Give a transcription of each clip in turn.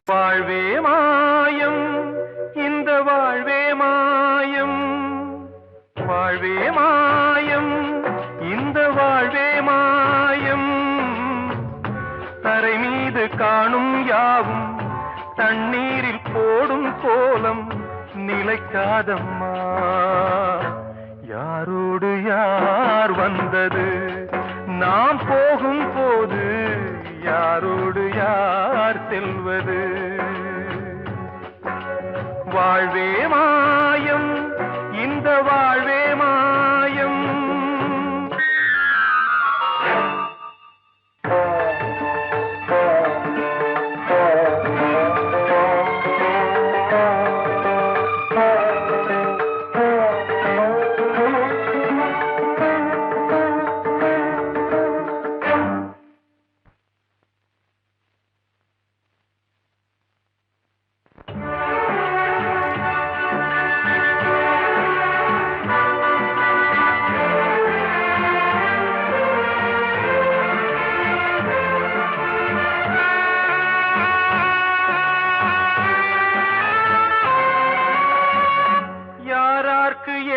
வாழ்வே மாயம், இந்த வாழ்வே மாயம், வாழ்வே மாயம், இந்த வாழ்வே மாயம். தரை மீது காணும் யாவும் தண்ணீரில் போடும் கோலம் நிலைக்காதம்மா. யாரோடு யார் வந்தது நாம் போகும் போது, யாரோடு யார் செல்வது? வாழ்வே மாயம், இந்த வாழ்வே மாயம்.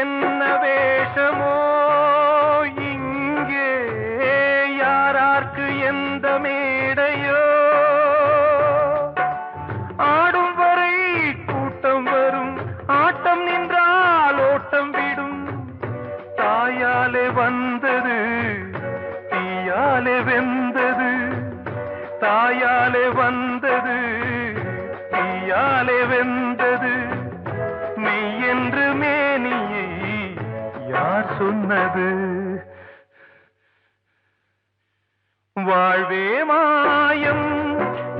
என்ன வேஷமோ இங்கே, யாரார்க்கு எந்த மேடையோ, ஆடும் வரை கூட்டம் வரும், ஆட்டம் நின்றால் ஓட்டம் விடும். தாயாலே வந்தது தீயாலே வெந்தது, தாயாலே வந்தது தீயாலே வெந்தது. மெய் என்று மேனியை யார் சொன்னது? வாழ்வே மாயம்,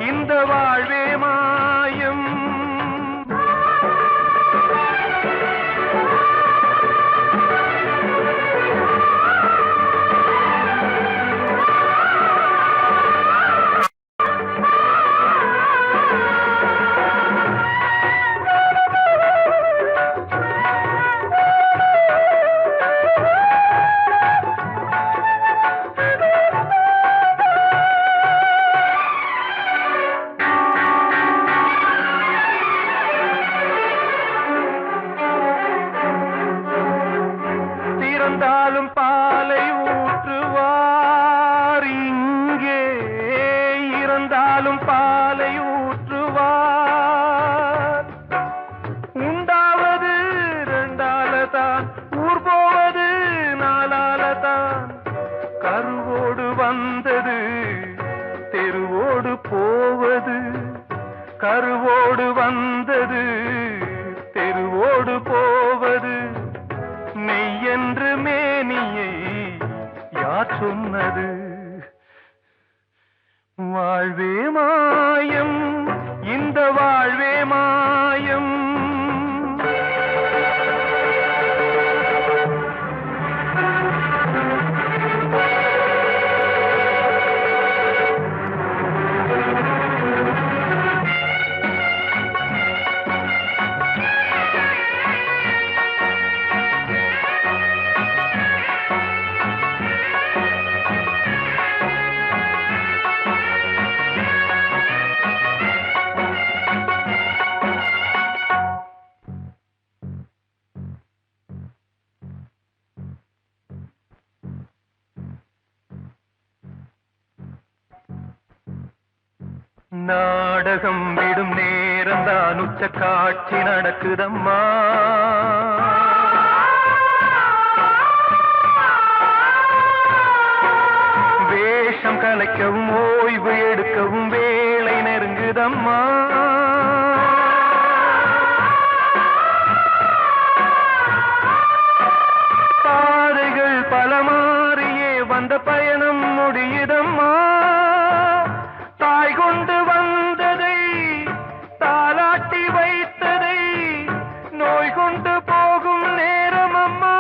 இந்த வாழ்வே மாயம். இருந்தாலும் பாலை ஊற்றுவார் இங்கே, இருந்தாலும் பாலை ஊற்றுவார். உண்டாவது ரெண்டாலதான், ஊர் போவது நாலாலதான். கருவோடு வந்தது தெருவோடு போவது, கருவோடு வந்தது தெருவோடு போவது. மெய் என்று மேனியை யார் சொன்னது? வாழ்வே மாயம், இந்த வாழ்வே மாயம். நாடகம் விடும் நேரம்தான் உச்ச காட்சி நடக்குதம்மா. வேஷம் கலைக்கவும் ஓய்வு எடுக்கவும் வேளை நெருங்குதம்மா. பாதைகள் பல மாறியே வந்த பயணம் முடியுதம்மா. தாய் கொண்டு வந்ததை தாலாட்டி வைத்ததை நோய் கொண்டு போகும் நேரம் அம்மா.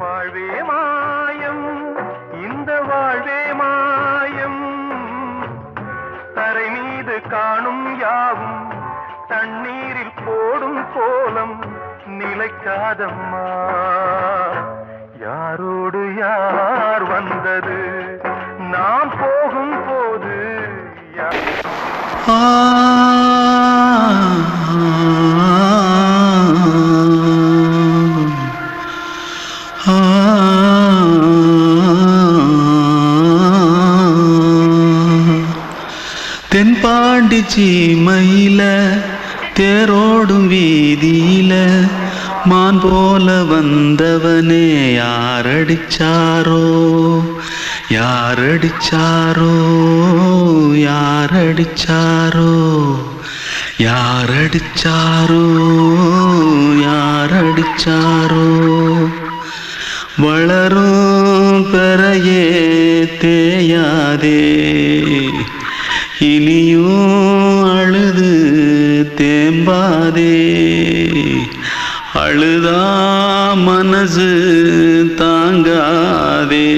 வாழ்வே மாயம், இந்த வாழ்வே மாயம், தரை மீது காணும் யாவும் தண்ணீரில் போடும் கோலம் நிலைக்காதம்மா. யாரோடு யார் வந்தது நாம் போகும் போது தென்பாண்டி சீமையில தேரோடும் வீதியில மான் போல வந்தவனே யாரடிச்சாரோ யாரடிச்சாரோ யாரடிச்சாரோ யாரடிச்சாரோ யாரடிச்சாரோ வளரும் பெறையே தேயாதே இனியும் அழுது தேம்பாதே அழுதா மனசு தாங்காதே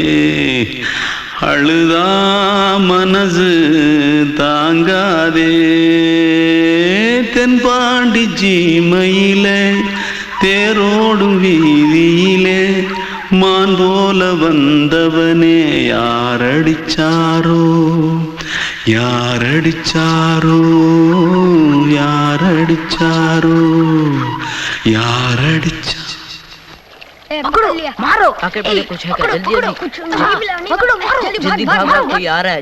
அழுதா மனசு தாங்காதே தென்பாண்டி சீமையிலே தேரோடும் வீதியிலே மான் போல வந்தவனே யாரடிச்சாரோ யாரடிச்சாரோ யாரடிச்சாரோ यारडिचा पकड़ो मारो आके पहले कुछ है क्या जल्दी जल्दी पकड़ो मारो जल्दी भाग कोई आ रहा है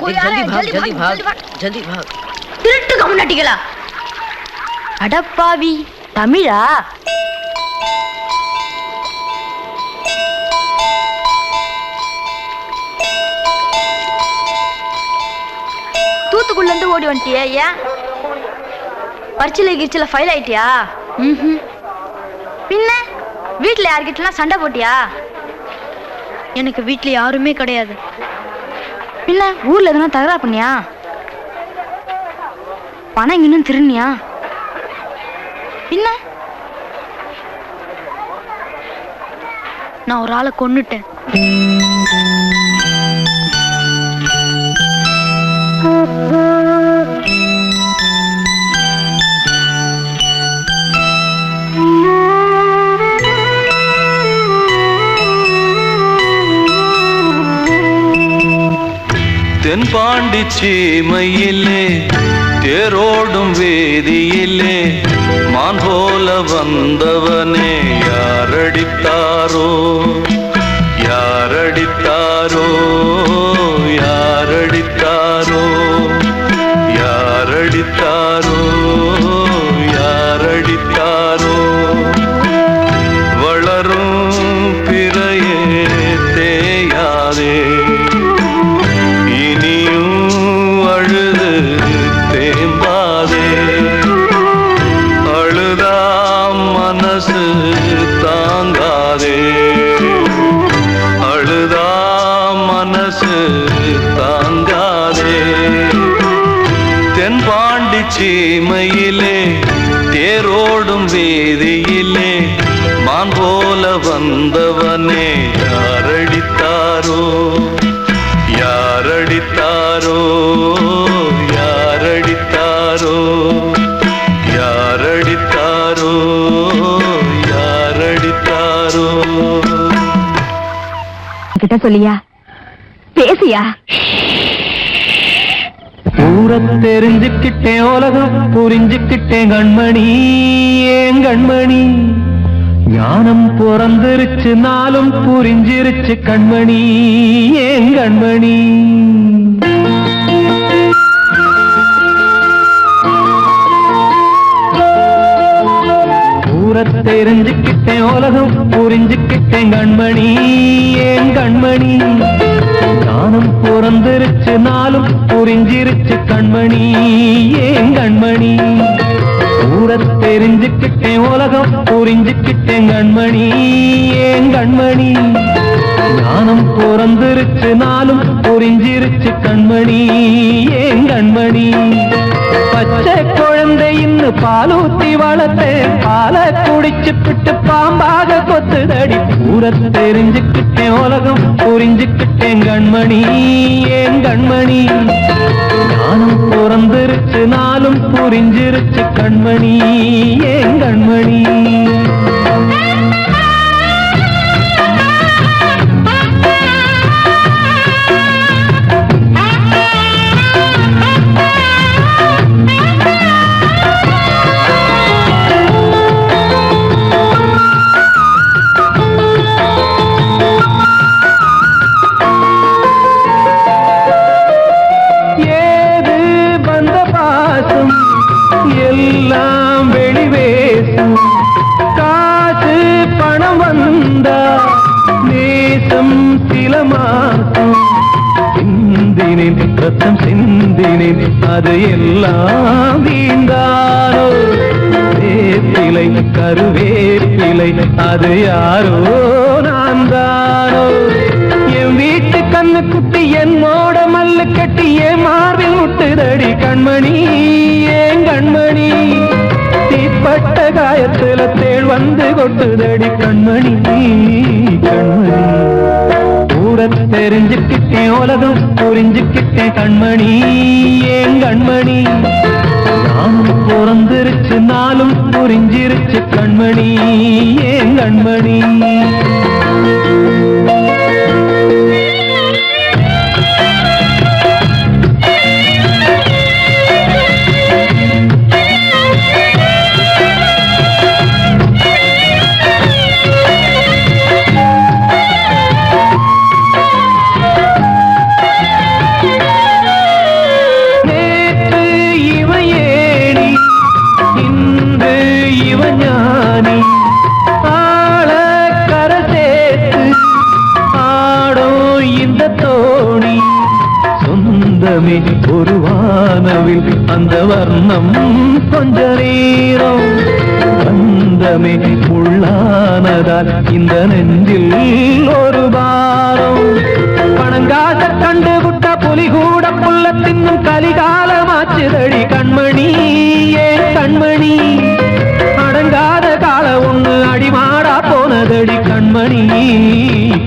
जल्दी भाग जल्दी भाग திருட்டு கம்முனட்டிகளா அடப்பாவி தமிழா தூத்துக்குள்ள இருந்து ஓடி வந்துட்டியா ஏன் பரிச்சையில கிரிச்சில ஃபைல் ஆயிட்டியா பின்ன வீட்டுல யார்கிட்டலாம் சண்டை போட்டியா எனக்கு வீட்டுல யாருமே கிடையாது பின்ன ஊர்ல எதுனா தகராறு பண்ணியா பணம் இன்னும் திருநியா பின்ன நான் ஒரு ஆளை கொன்னுட்டேன் தென்பாண்டி சீமையிலே தேரோடும் வேதியிலே மான் போல வந்தவனே யாரடித்தாரோ யாரடித்தாரோ யாரடித்தாரோ யாரடித்தாரோ யாரடித்தாரோ வளரும் பிறையே தேயாதே தாங்காதே அழுதா மனசு தாங்காதே தென்பாண்டி சீமையிலே தேரோடும் வேதியிலே மான் போல வந்தவனே யாரடித்தாரோ யாரடித்தாரோ யாரடித்தாரோ யாரடித்தாரோ யாரடித்தாரோ கிட்ட சொல்லியா பேசியா ஊரை தெரிஞ்சுக்கிட்டேன் உலகம் புரிஞ்சுக்கிட்டேன் கண்மணி ஏன் கண்மணி ஞானம் பிறந்திருச்சு நாளும் புரிஞ்சிருச்சு கண்மணி ஏன் கண்மணி தெரிஞ்சுக்கிட்டேன் உலகம் புரிஞ்சுக்கிட்டேன் கண்மணி ஏன் கண்மணி ஞானம் பிறந்திருச்சு நாளும் புரிஞ்சிருச்சு கண்மணி ஏன் கண்மணி தெரிஞ்சுக்கிட்டேன் உலகம் புரிஞ்சுக்கிட்டேன் கண்மணி ஏன் கண்மணி ஞானம் பிறந்திருச்சு நாளும் புரிஞ்சிருச்சு கண்மணி ஏன் கண்மணி பச்சை குழந்தை இன்னும் பாலூத்தி வளர்த்தேன் பால குடிச்சு பிட்டு பாம்பாக கொத்துதடி தெரிஞ்சுக்கிட்டேன் உலகம் புரிஞ்சுக்கிட்டேன் கண்மணி ஏன் கண்மணி ஞானம் பிறந்திருச்சு நாளும் புரிஞ்சிருச்சு கண்மணி ஏன் கண்மணி எல்லாம் வெளிவேசும் காசு பணம் வந்தா நேசம் சில மாசம் சிந்தினேன் ரத்தம் சிந்தினேன் அது எல்லாம் வீந்தாரோ வேப்பிலை கருவேப்பிலை அது யாரோ நான் தானோ என் வீட்டு கண்ணு குட்டி என்னோட மல்லு கட்டி என் மார்பில் முட்டுதடி கண்மணி ஏன் கண்மணி தீப்பட்ட காயத்துல தேள் வந்து கொட்டுதடி கண்மணி கண்மணி கூட தெரிஞ்சுக்கிட்டேன் உலகம் புரிஞ்சுக்கிட்டேன் கண்மணி ஏன் கண்மணி நானும் பிறந்திருச்சு நாளும் புரிஞ்சிருச்சு கண்மணி ஏன் கண்மணி ஒரு வானவில் அந்த வர்ணம் கொஞ்ச நேரம் பந்தமே உள்ளானதால் இந்த நெஞ்சில் ஒரு பாரம் பணங்காச கண்டு விட்ட புலி கூட புல்ல தின்னும் கலிகாலமாச்சுதடி கண்மணி ஏன் கண்மணி அடங்காத கால ஒண்ணு அடிமாடா போனதடி கண்மணி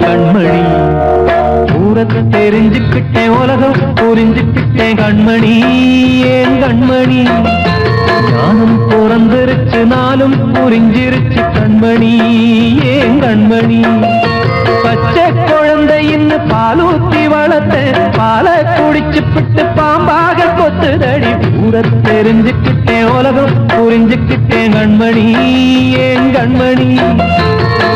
கண்மணி தெரிஞ்சுக்கிட்டேன் உலகம் புரிஞ்சுக்கிட்டேன் கண்மணி ஏன் கண்மணி ஞானம் பிறந்திருச்சு நாளும் புரிஞ்சிருச்சு கண்மணி ஏன் கண்மணி பச்சை குழந்தை இன்னும் பாலூத்தி வளர்த்தேன் பால குடிச்சு பிட்டு பாம்பாக கொத்துதடி தெரிஞ்சுக்கிட்டேன் உலகம் புரிஞ்சுக்கிட்டேன் கண்மணி ஏன் கண்மணி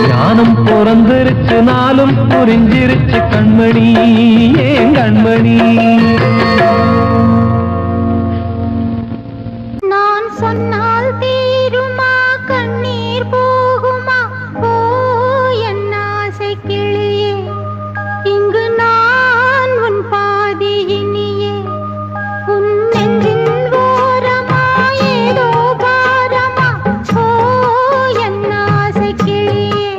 ஞானம் பிறந்திருச்சு நாளும் புரிஞ்சிருச்சு கண்மணி ஏன் கண்மணி நான் சொன்னால் தீருமா கண்ணீர் போகுமா ஓ என் ஆசை கிளியே இங்கு நான் உன் பாதி இனியே உன் நெஞ்சின் ஓரமா ஏதோ பாரமா ஓ என் ஆசை கிளியே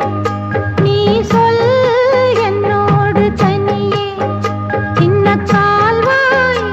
நீ சொல் என்னோடு தனியே சின்ன கால்வாய்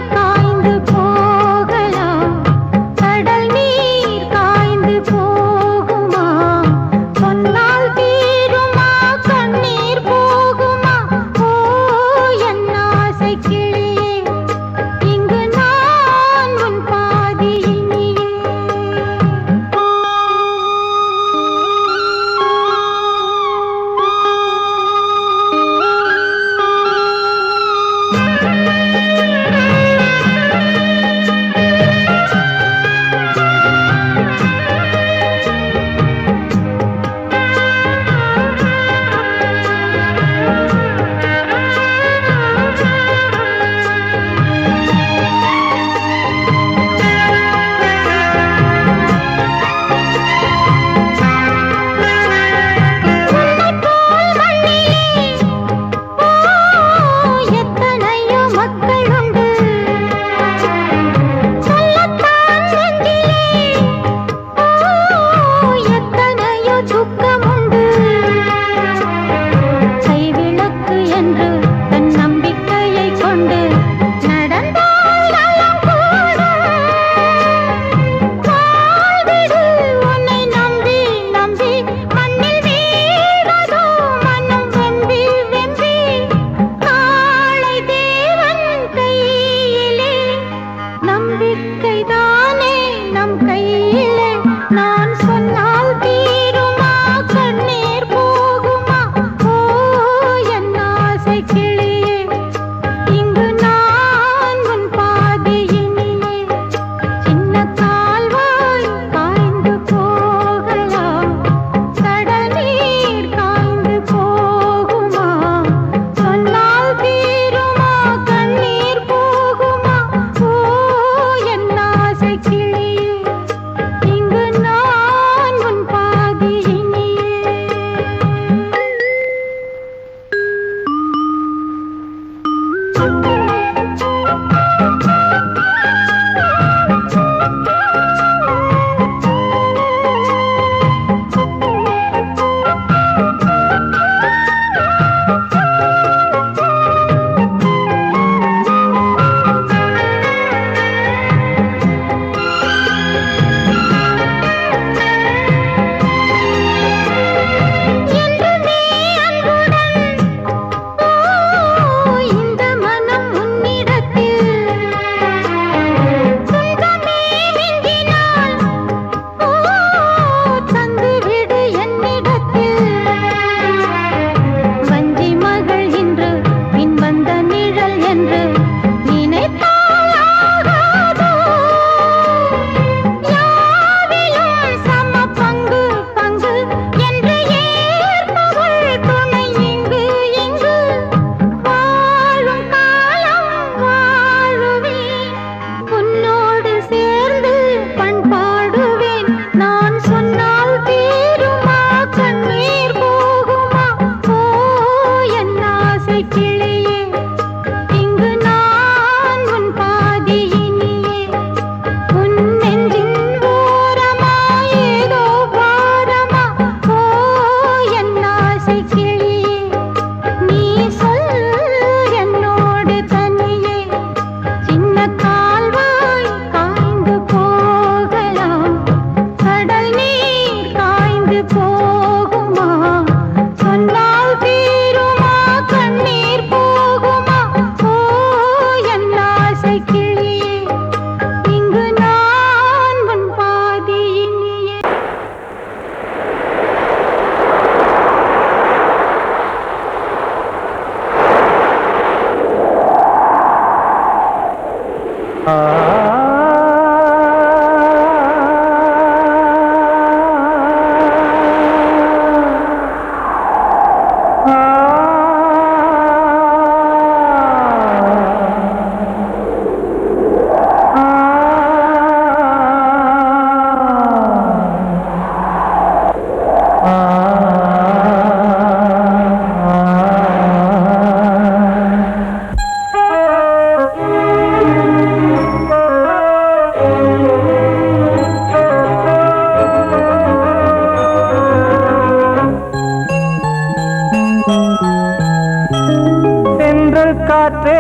காற்றே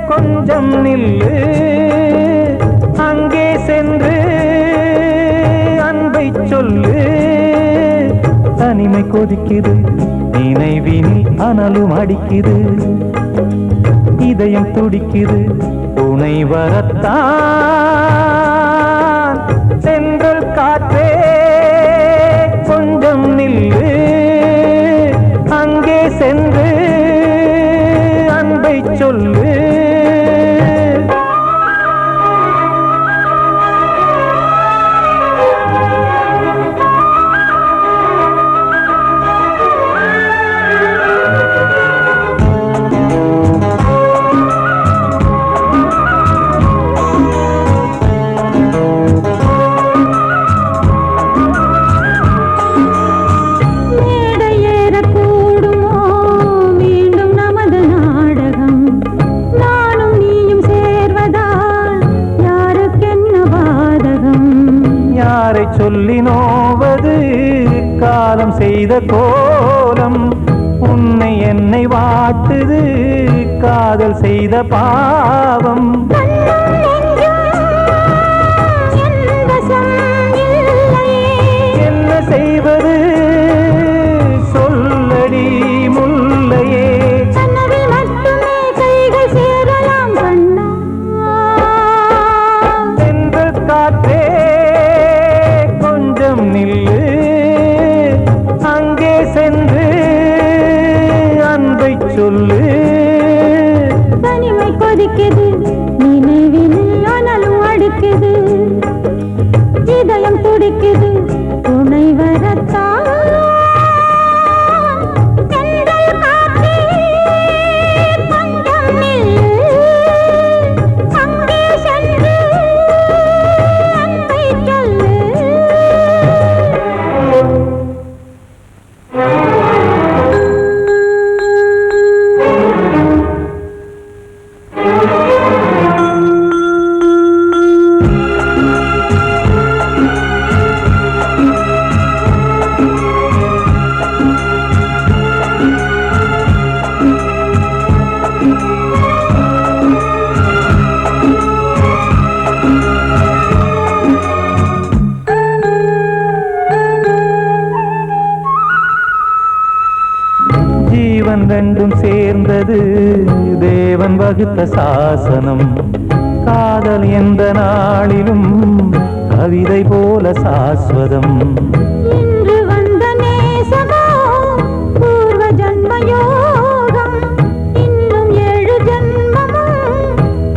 கொஞ்சம் நில்லு, அங்கே சென்று அன்பை சொல்லு. தனிமை கொதிக்குது, நினைவினில் அனலும் அடிக்குது, இதயம் துடிக்குது, துணை வரத்தான். சென்றல் காற்றே கொஞ்சம் நில்லு, அங்கே சென்று அன்பை சொல்லு. சொல்லி நோவது காலம் செய்த கோலம், உன்னை என்னை வாட்டுது காதல் செய்த பாவம். என்ன செய்வது சொல்லடி முல்லையே, சென்ற காற்றே நில்லு, அங்கே சென்று அன்பை சொல்லு. தனிமை கொதிக்குது, நினைவில் அனலும் அடிக்குது, இதயம் துடிக்குது, துணை வரத்தான். ரெண்டும் சேர்ந்தது தேவன் வகுத்த சாசனம். காதல் எந்த நாளிலும் கவிதை போல சாஸ்வதம். இன்று வந்த நேசமோ பூர்வ ஜன்ம யோகம், இன்னும் 7 ஜன்மமும்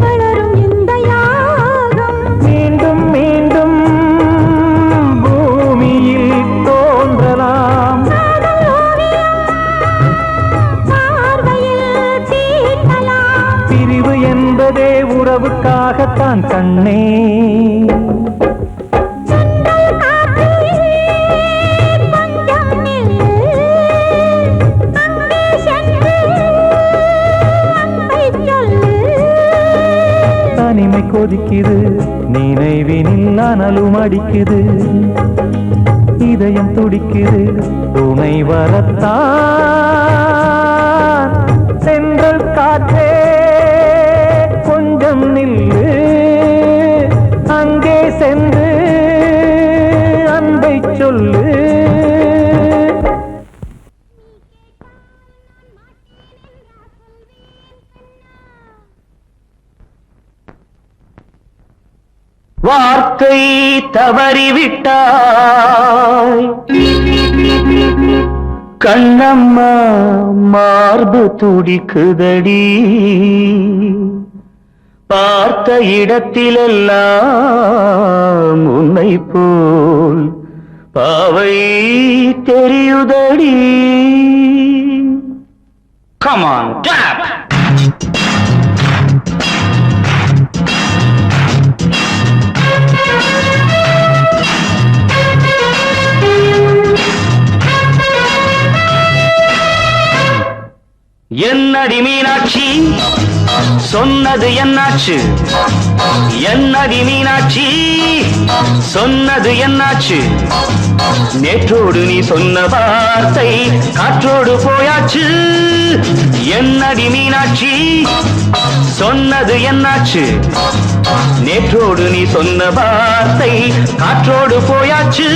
வளரும் இந்த யாகம். மீண்டும் மீண்டும் பூமியில் தோன்றலாம், பிரிவு என்பதே உறவுக்காகத்தான் கண்ணே. தனிமை கொதிக்குது, நினைவினில் அனலும் அடிக்குது, இதயம் துடிக்குது, துணை வரத்தான். சென்றல் காற்றே கொஞ்சம் நில்லு, அங்கே சென்று அன்பை சொல்லு. வார்த்தை தவறிவிட்டாய் கண்ணம்மா, மார்பு துடிக்குதடி, பார்த்த இடத்திலெல்லாம் உன்னை போல் பாவை தெரியுதடி. Come on, tap! என்னடி மீனாட்சி சொன்னது என்னாச்சு? என்னடி மீனாட்சி சொன்னது என்னாச்சு? நேற்றோடு நீ சொன்ன வார்த்தை காற்றோடு போயாச்சு. என்னடி மீனாட்சி சொன்னது என்னாச்சு? நேற்றோடு நீ சொன்ன வார்த்தை காற்றோடு போயாச்சு.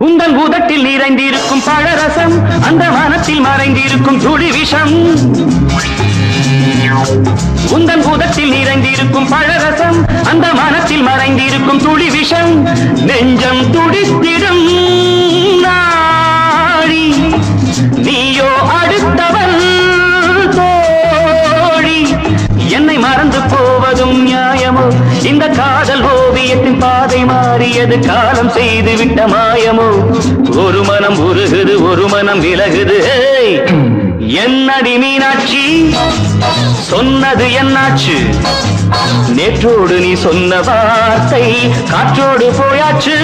உந்தன் உதட்டில் நிறைந்திருக்கும் பழரசம், அந்த மனத்தில் மறைந்திருக்கும் துளி விஷம். உந்தன் உதட்டில் நிறைந்திருக்கும் பழரசம், அந்த மனத்தில் மறைந்திருக்கும் துளி விஷம். நெஞ்சம் துடித்திடும் நாடி, நீயோ அடுத்தவள் தோழி. என்னை மறந்து போவதும் நியாயமோ? இந்த காதல் ஓவியத்தின் பாதை மாறியது, காலம் செய்து விட்ட மாயமோ? ஒரு மனம் உருகுது, ஒரு மனம் விலகுது. என்னடி மீனாட்சி சொன்னது என்னாச்சு? நேற்றோடு நீ சொன்ன வார்த்தை காற்றோடு போயாச்சு.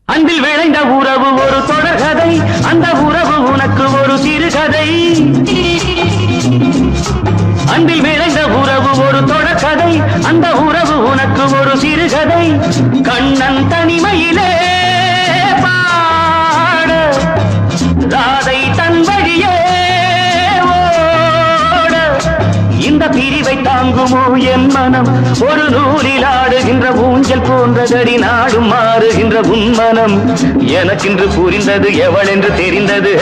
அன்பில் விளைந்த உறவு ஒரு தொடர்கதை, அந்த உறவு உனக்கு ஒரு சிறுகதை. அன்பில் விளைந்த உறவு ஒரு தொடர்கதை, அந்த உறவு உனக்கு ஒரு சிறுகதை. கண்ணன் தனிமையிலே பாட, ராதை தன் வழியே ஓட. இந்த பிரிவை தாங்குமோ என் மனம்? ஒரு நூலில் ஆடுகின்ற ஊஞ்சல் போன்றதடி நாடும் மாறுகின்ற உன்மனம். எனக்கென்று புரிந்தது எவள் என்று தெரிந்தது.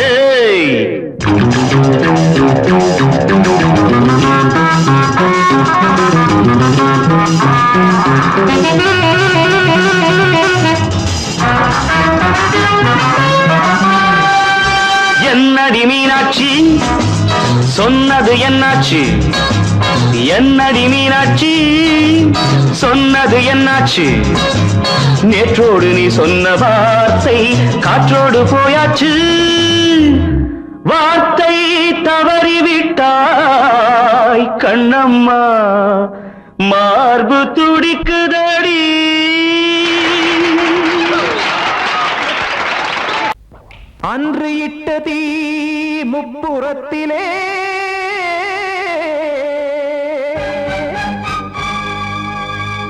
என்னடி மீனாட்சி சொன்னது என்னாச்சு? என்னடி மீனாட்சி சொன்னது என்னாச்சு? நேற்றோடு நீ சொன்ன வார்த்தை காற்றோடு போயாச்சு. வார்த்தை தவறிவிட்டாய் கண்ணம்மா, மார்பு துடிக்குதடி. அன்று இட்ட தீ முப்புறத்திலே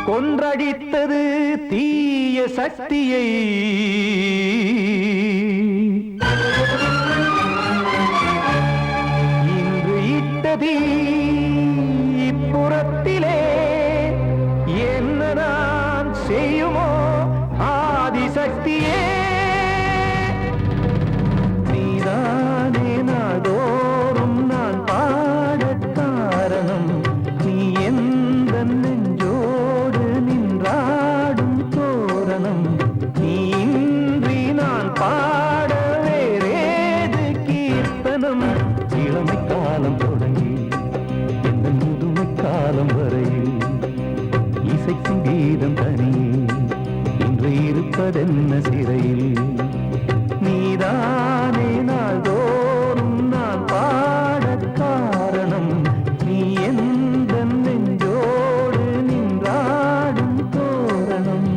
கொன்றடித்தது தீய சக்தியை. இன்று இட்ட தீ இப்புறத்திலே என்ன நான் செய்யுமோ ஆதிசக்தியே. நீதானே நாடோறும் நான் பாட காரணம், நீ எந்த நெஞ்சோடு நின்றாடும் தோரணம். நீ இன்றி நான் பாட வேறேது கீர்த்தனம்? இளமை காலம் தொடங்கி எந்த முதுமை காலம் வரையில் இசை சங்கீதம் தனியே இன்று இருப்பதென்ன சிறையில். நீதானே நாள்தோறும் நான் பாட காரணம், நீ எந்த நெஞ்சோடு நின்றாடும் தோரணம்.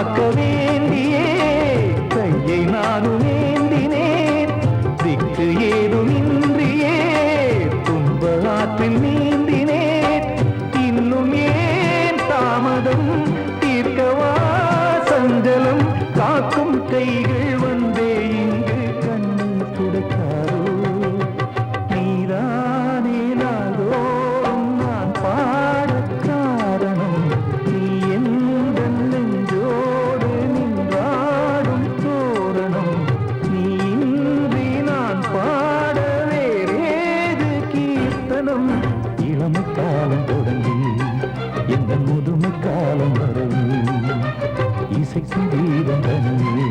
காக்க வேண்டியே கையை நானும் ஏந்தினேன் திக்கு ஏதுமின்றியே துன்ப ஆற்றில் நீந்தினேன் இன்னும் ஏன் தாமதம் தீர்க்கவா சஞ்சலம் காக்கும் கைகள் வந்தே இங்கு கண்ணீர் துடைக்காரோ நீதானே நாள்தோறும் நான் பாடக் காரணம் நீ எந்த நெஞ்சோடு நின்றாடும் தோரணம் நீ இன்றி நான் பாட வேறேது கீர்த்தனம் இளமை காலம் தொடங்கி எந்த முதுமை காலம் வரை இசைக்கும் வீதம் தனியே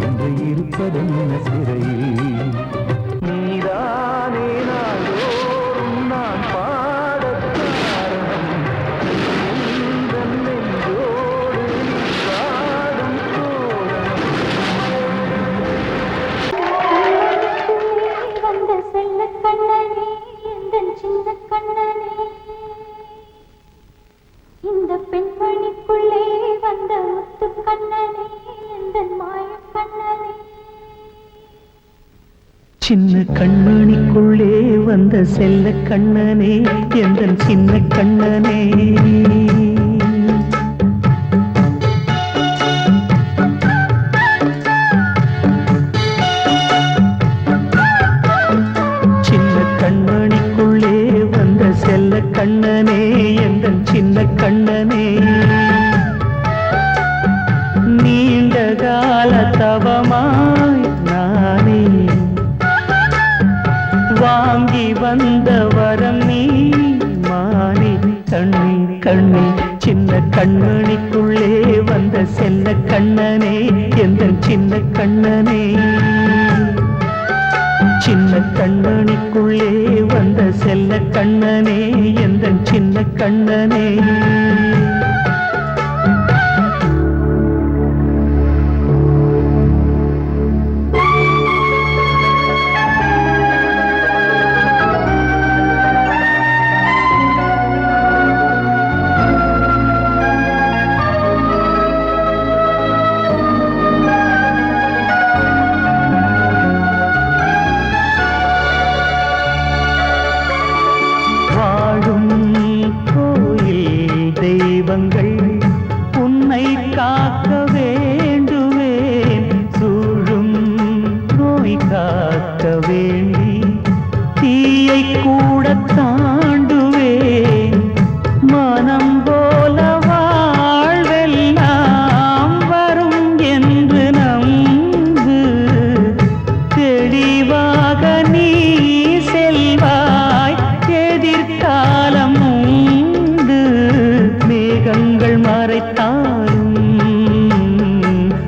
என்று இருப்பதென்ன சிறையில் நீதானே நாள்தோறும் நான் பாடக் காரணம் எந்த நெஞ்சோடு நின்றாடும் தோரணம் வந்த செல்ல கண்ணனே எந்தன் சின்ன கண்ணனே இந்த பெண்மணிக்குள்ளே வந்த முத்து கண்ணனே எந்தன் மாய கண்ணனே சின்ன கண்மணிக்குள்ளே வந்த செல்ல கண்ணனே எந்தன் சின்ன கண்ணனே சின்ன கண்மணிக்குள்ளே வந்த செல்ல கண்ணனே எந்தன் சின்ன கண்ணனே நீண்ட கால தவமாய் நானே வாங்கி வந்த வரம் நீ மானே கண்ணே கண்ணே சின்ன கண்மணிக்குள்ளே வந்த செல்ல கண்ணனே எந்தன் சின்ன கண்ணனே சின்ன கண்மணிக்குள்ளே வந்த செல்ல கண்ணனே எந்தன் சின்ன கண்ணனே வாழும் கோயில் தெய்வங்கள் உன்னை காக்க வேண்டுவேன் சூழும் நோய் காக்க வேண்டி தீயை கூட தாண்டுவேன் மனம் போல வாழ்வெல்லாம் வரும் என்று நம்பு தெளிவாக நீ செல்வாய் எதிர்காலம் உண்டு மேகங்கள் மறைத்தாலும்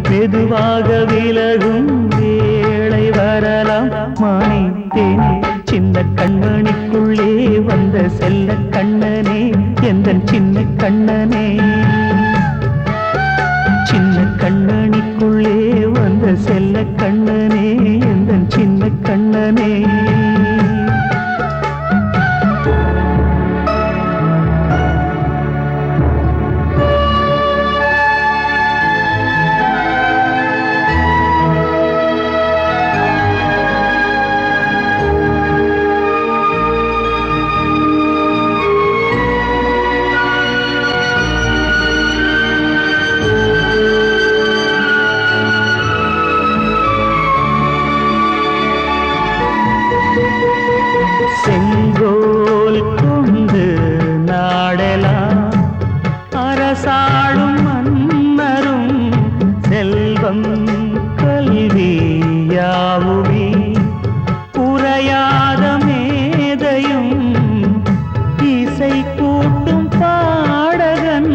மெதுவாக விலகும் வேளை வரலாம் மானே தேனே சின்ன கண்மணிக்குள்ளே வந்த செல்ல கண்ணனே எந்தன் சின்ன கண்ணனே சின்ன கண்ணனிக்குள்ளே வந்த செல்ல கண்ணனே எந்தன் சின்ன கண்ணனே செங்கோல் கொண்டு நாடெல்லாம் அரசாளும் மன்னரும் செல்வம் கல்வி யாவுமே உரையாத மேதையும் இசை கூட்டும் பாடகன்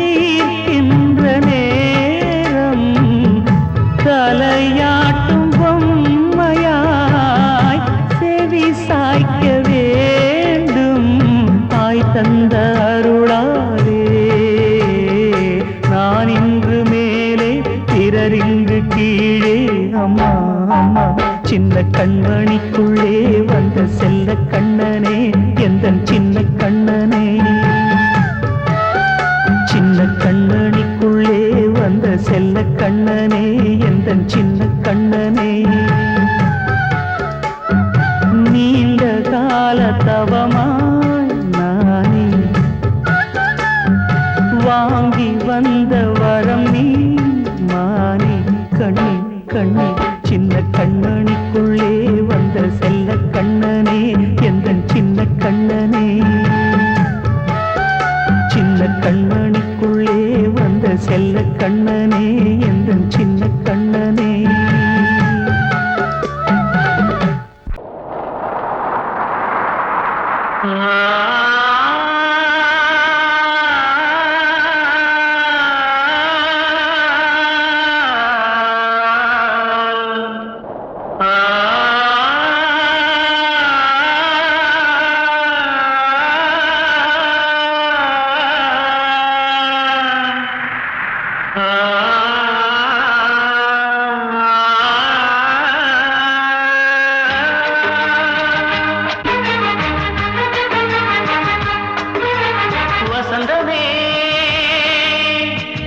ஈர்க்கின்ற நேரம் தலையாட்டும் பொம்மையாய் செவி சாய்க்க வேண்டும் தாய் தந்த அருளாலே நான் இன்று மேலே பிறரிங்கு கீழே அம்மா அம்மா சின்ன கண்மணிக்குள்ளே வந்த செல்ல கண்ணனே எந்தன் சின்ன கண்ணனே சின்ன கண்மணிக்குள்ளே எந்தன் சின்ன கண்ணனே நீண்ட கால தவமாய் நானே வாங்கி வந்த வரம் நீ மானே கண்ணே கண்ணே சின்ன கண்ணனுக்குள்ளே வந்த செல்ல கண்ணனே எந்தன் சின்ன கண்ணனே சின்ன கண்ணனுக்குள்ளே வந்த செல்ல கண்ணனே எந்தன் சின்ன கண்ணனே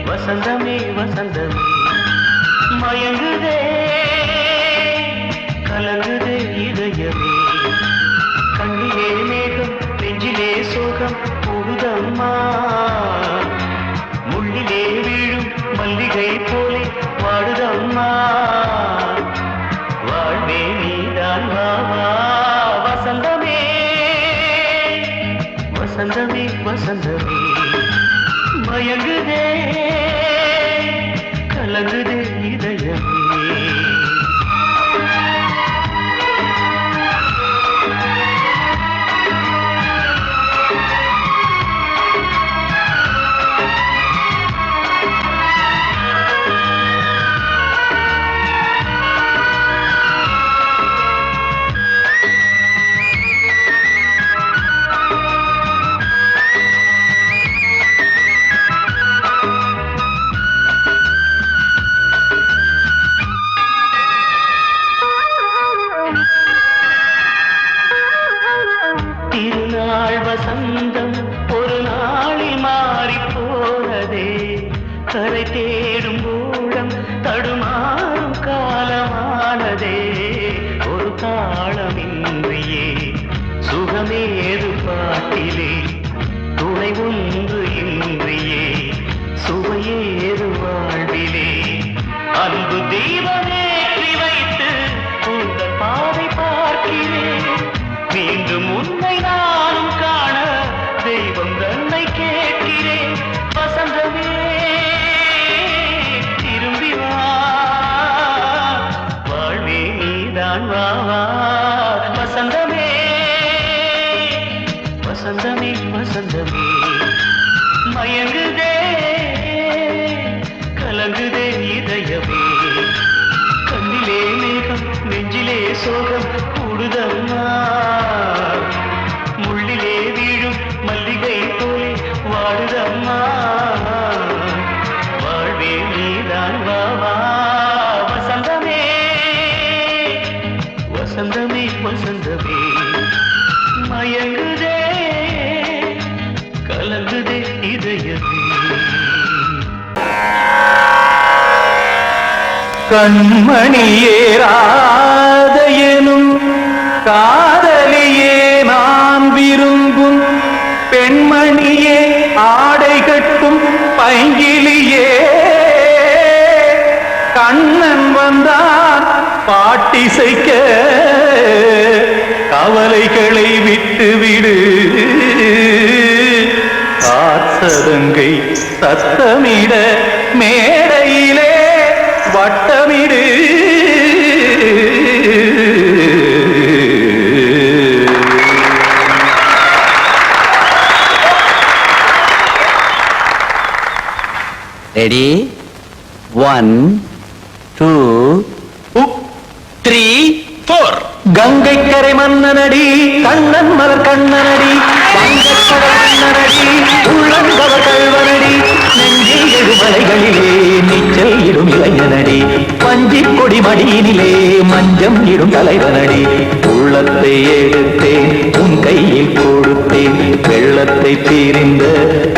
வசந்தமே வசந்தமே மயங்குதே கலங்குதே இதயமே கண்ணிலே மேகம் நெஞ்சிலே சோகம் கூடுதம்மா முள்ளிலே வீழும் மல்லிகை போலே வாடுதம்மா வாழ்வே நீதான் வாவா வசந்தமே வசந்தமே வசந்தமே மயங்குதே கலங்குதே இதயமே திருநாள் வசந்தம் ஒரு நாளில் மாறி போனதே கரை தேடும் ஊழம் தடுமாறும் காலமானதே ஒரு தாளமின்றியே சுகமேது பாட்டிலே துணை ஒன்று இன்றியே சுவையேது வாழ்விலே அன்பு தீபமேற்றி வைத்து உங்கள் பாதை பார்க்கிறேன் மீண்டும் உன்னை நானும் காண தெய்வம் தன்னை கேட்கிறேன் வசந்தமே திரும்பி வா வாழ்வே நீதான் வா வா வசந்தமே வசந்தமே வசந்தமே மயங்குதே கலங்குதே இதயமே கண்ணிலே மேகம் நெஞ்சிலே சோகம் கூடுதம்மா முள்ளிலே வீழும் மல்லிகை போலே வாடுதம்மா வாழ்வே நீதான் வா வா வசந்தமே வசந்தமே வசந்தமே மயங்குதே கலங்குதே இதயமே கண்மணியேராதையனும் காதலியே நான் விரும்பும் பெண்மணியே ஆடை கட்டும் பைங்கிலியே கண்ணன் வந்தான் பாட்டிசைக்க கவலைகளை விட்டுவிடு காசதங்கை சத்தமிட மேடையிலே வட்டமிடு ரெடி 1 2 3 4 கங்கை கரை மன்னனடி கண்ணன் மலர் கண்ணனடி வங்கக்கடல் மன்னனடி உள்ளங்கவர் கல்வனடி நெஞ்சில் எழுமலைகளிலே நீச்சல் இடும் இளைஞனடி வஞ்சி கொடி மடியினிலே மஞ்சம் இடும் தலைவனடி உள்ளத்தை எடுத்தேன் உன் கையில் கொடுத்தேன் வெள்ளத்தை தீரிந்த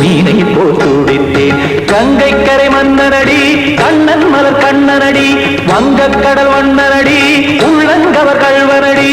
மீனை போல் துடித்தேன் கங்கை கரை மன்னனடி கண்ணன் மலர் கண்ணனடி வங்கக் கடல் வண்ணனடி உள்ளங்கவர் கள்வனடி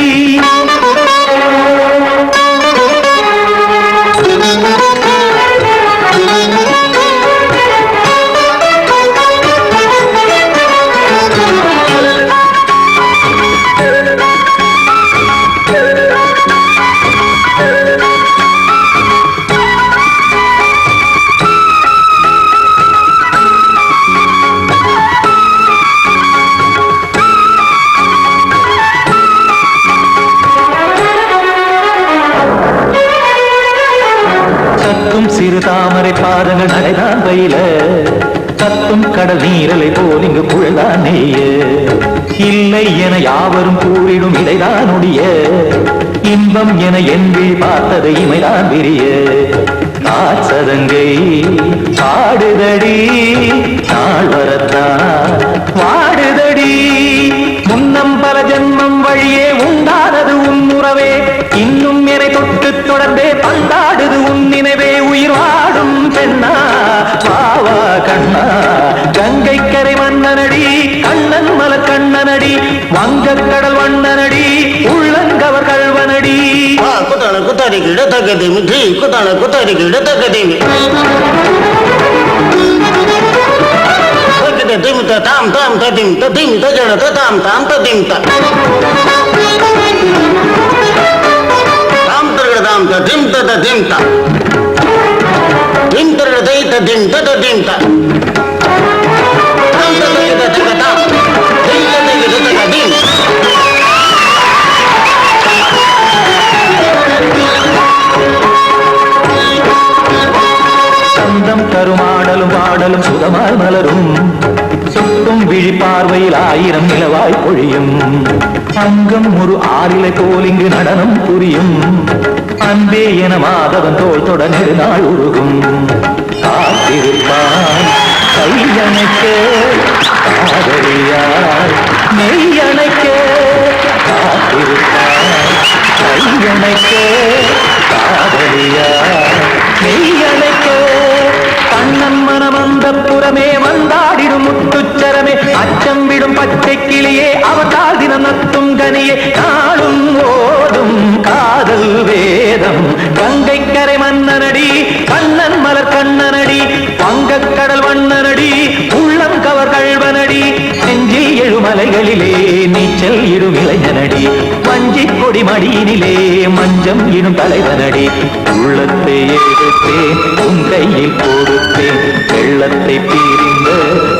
சிறு தாமரை பாதங்கள் நடைதான் பயில கத்தும் கடல் நீரலை போல் இங்கு புழதான் நெய்ய இல்லை என யாவரும் கூறிடும் இடைதான் உடைய இன்பம் என என்பி பார்த்தது இமைதான் விரிய காசதங்கை பாடுதடி நாள் வரத்தான் வாடுதடி முன்னம் பல ஜென்மம் வழியே உண்டானது உன் உறவே இன்னும் என்னை தொட்டு தொடர்ந்தே பந்தாடுது உன் நினைவே உயிர் வாடும் பெண்ணா பாவா கண்ணா கங்கை கரை மன்னனடி கண்ணன் மலர் கண்ணனடி வங்கக் கடல் வண்ணனடி உள்ளங்கவர் கள்வனடி குத்தான குத்தாரி கிட தக்கதேமி ஜி குத்தான குத்தாரி கிட தக்கதேமி திம் தாம் தாம் ததிம் ததிம் தஜன தாம் தாம் ததிம் தாம் தர்கதாம் ததிம் ததிம் தாம் திம் தர்கதை ததிம் ததிம் தாம் தாம் ததிம் ததிம் திம் ததிம் ததிம் சந்தம் கருமாடலும் பாடலும் சுகமாய் மலரும் சுட்டும் விழி பார்வையில் ஆயிரம் நிலவாய் பொழியும் அங்கம் ஒரு ஆறிலை போல் இங்கு நடனம் புரியும் அன்பே என மாதவன் தோல் தொட நெடுநாள் உருகும் காத்திருப்பான் கையணைக்க காதலியார் மெய்யணைக்க காத்திருப்பான் கையணைக்க காதலியார் மெய்யணைக்க கண்ணன் மனம் அந்த புறமே வந்தாடிடும் முத்துச்சரமே அச்சம் விடும் பச்சை கிளியே அவதால் தினம் நத்தும் கனியே நாளும் ஓடும் காதல் வேதம் கங்கை கரை மன்னனடி கண்ணன் மலர் கண்ணனடி வங்கக் கடல் வண்ணனடி உள்ளம் கவர் கள்வனடி நெஞ்சில் எழுமலைகளிலே நீச்சல் இடும் இளைஞனடி வஞ்சி கொடி மடியினிலே மஞ்சம் இடும் தலைவனடி உள்ளத்தை எடுத்தேன் உன் கையில் கொடுத்தேன் வெள்ளத்தை பீரிந்த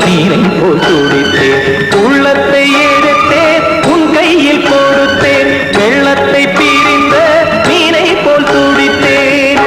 நீரை போல் துடித்தேன் உள்ளத்தை எடுத்தேன் உன் கையில் கொடுத்தேன் வெள்ளத்தை பீரிந்த நீரை போல் துடித்தேன்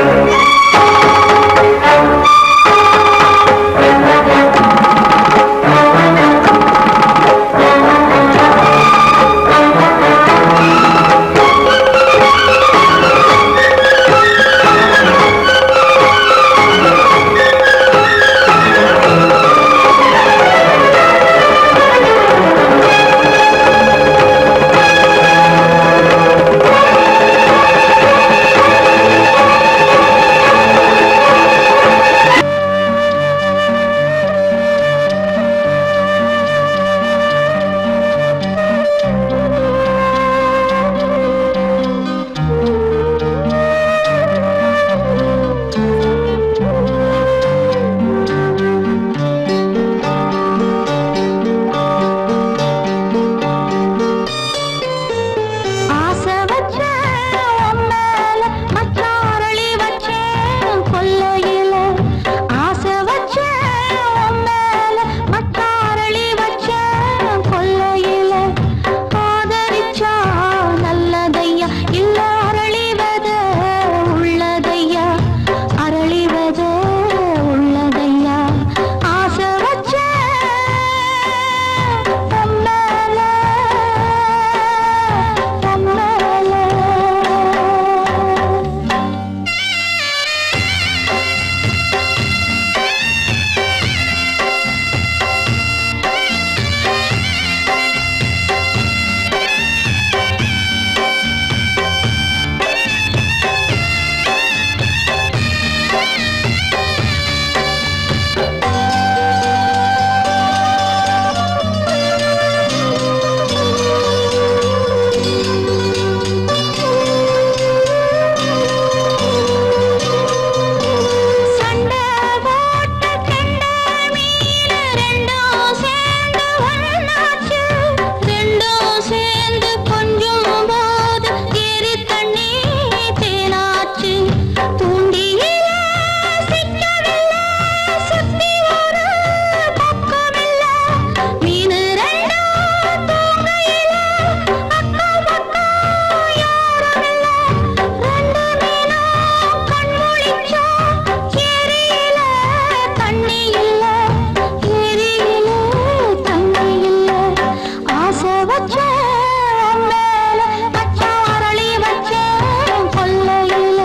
வச்சேன் மேல மச்சான் அரளி வச்சேன் கொல்லையில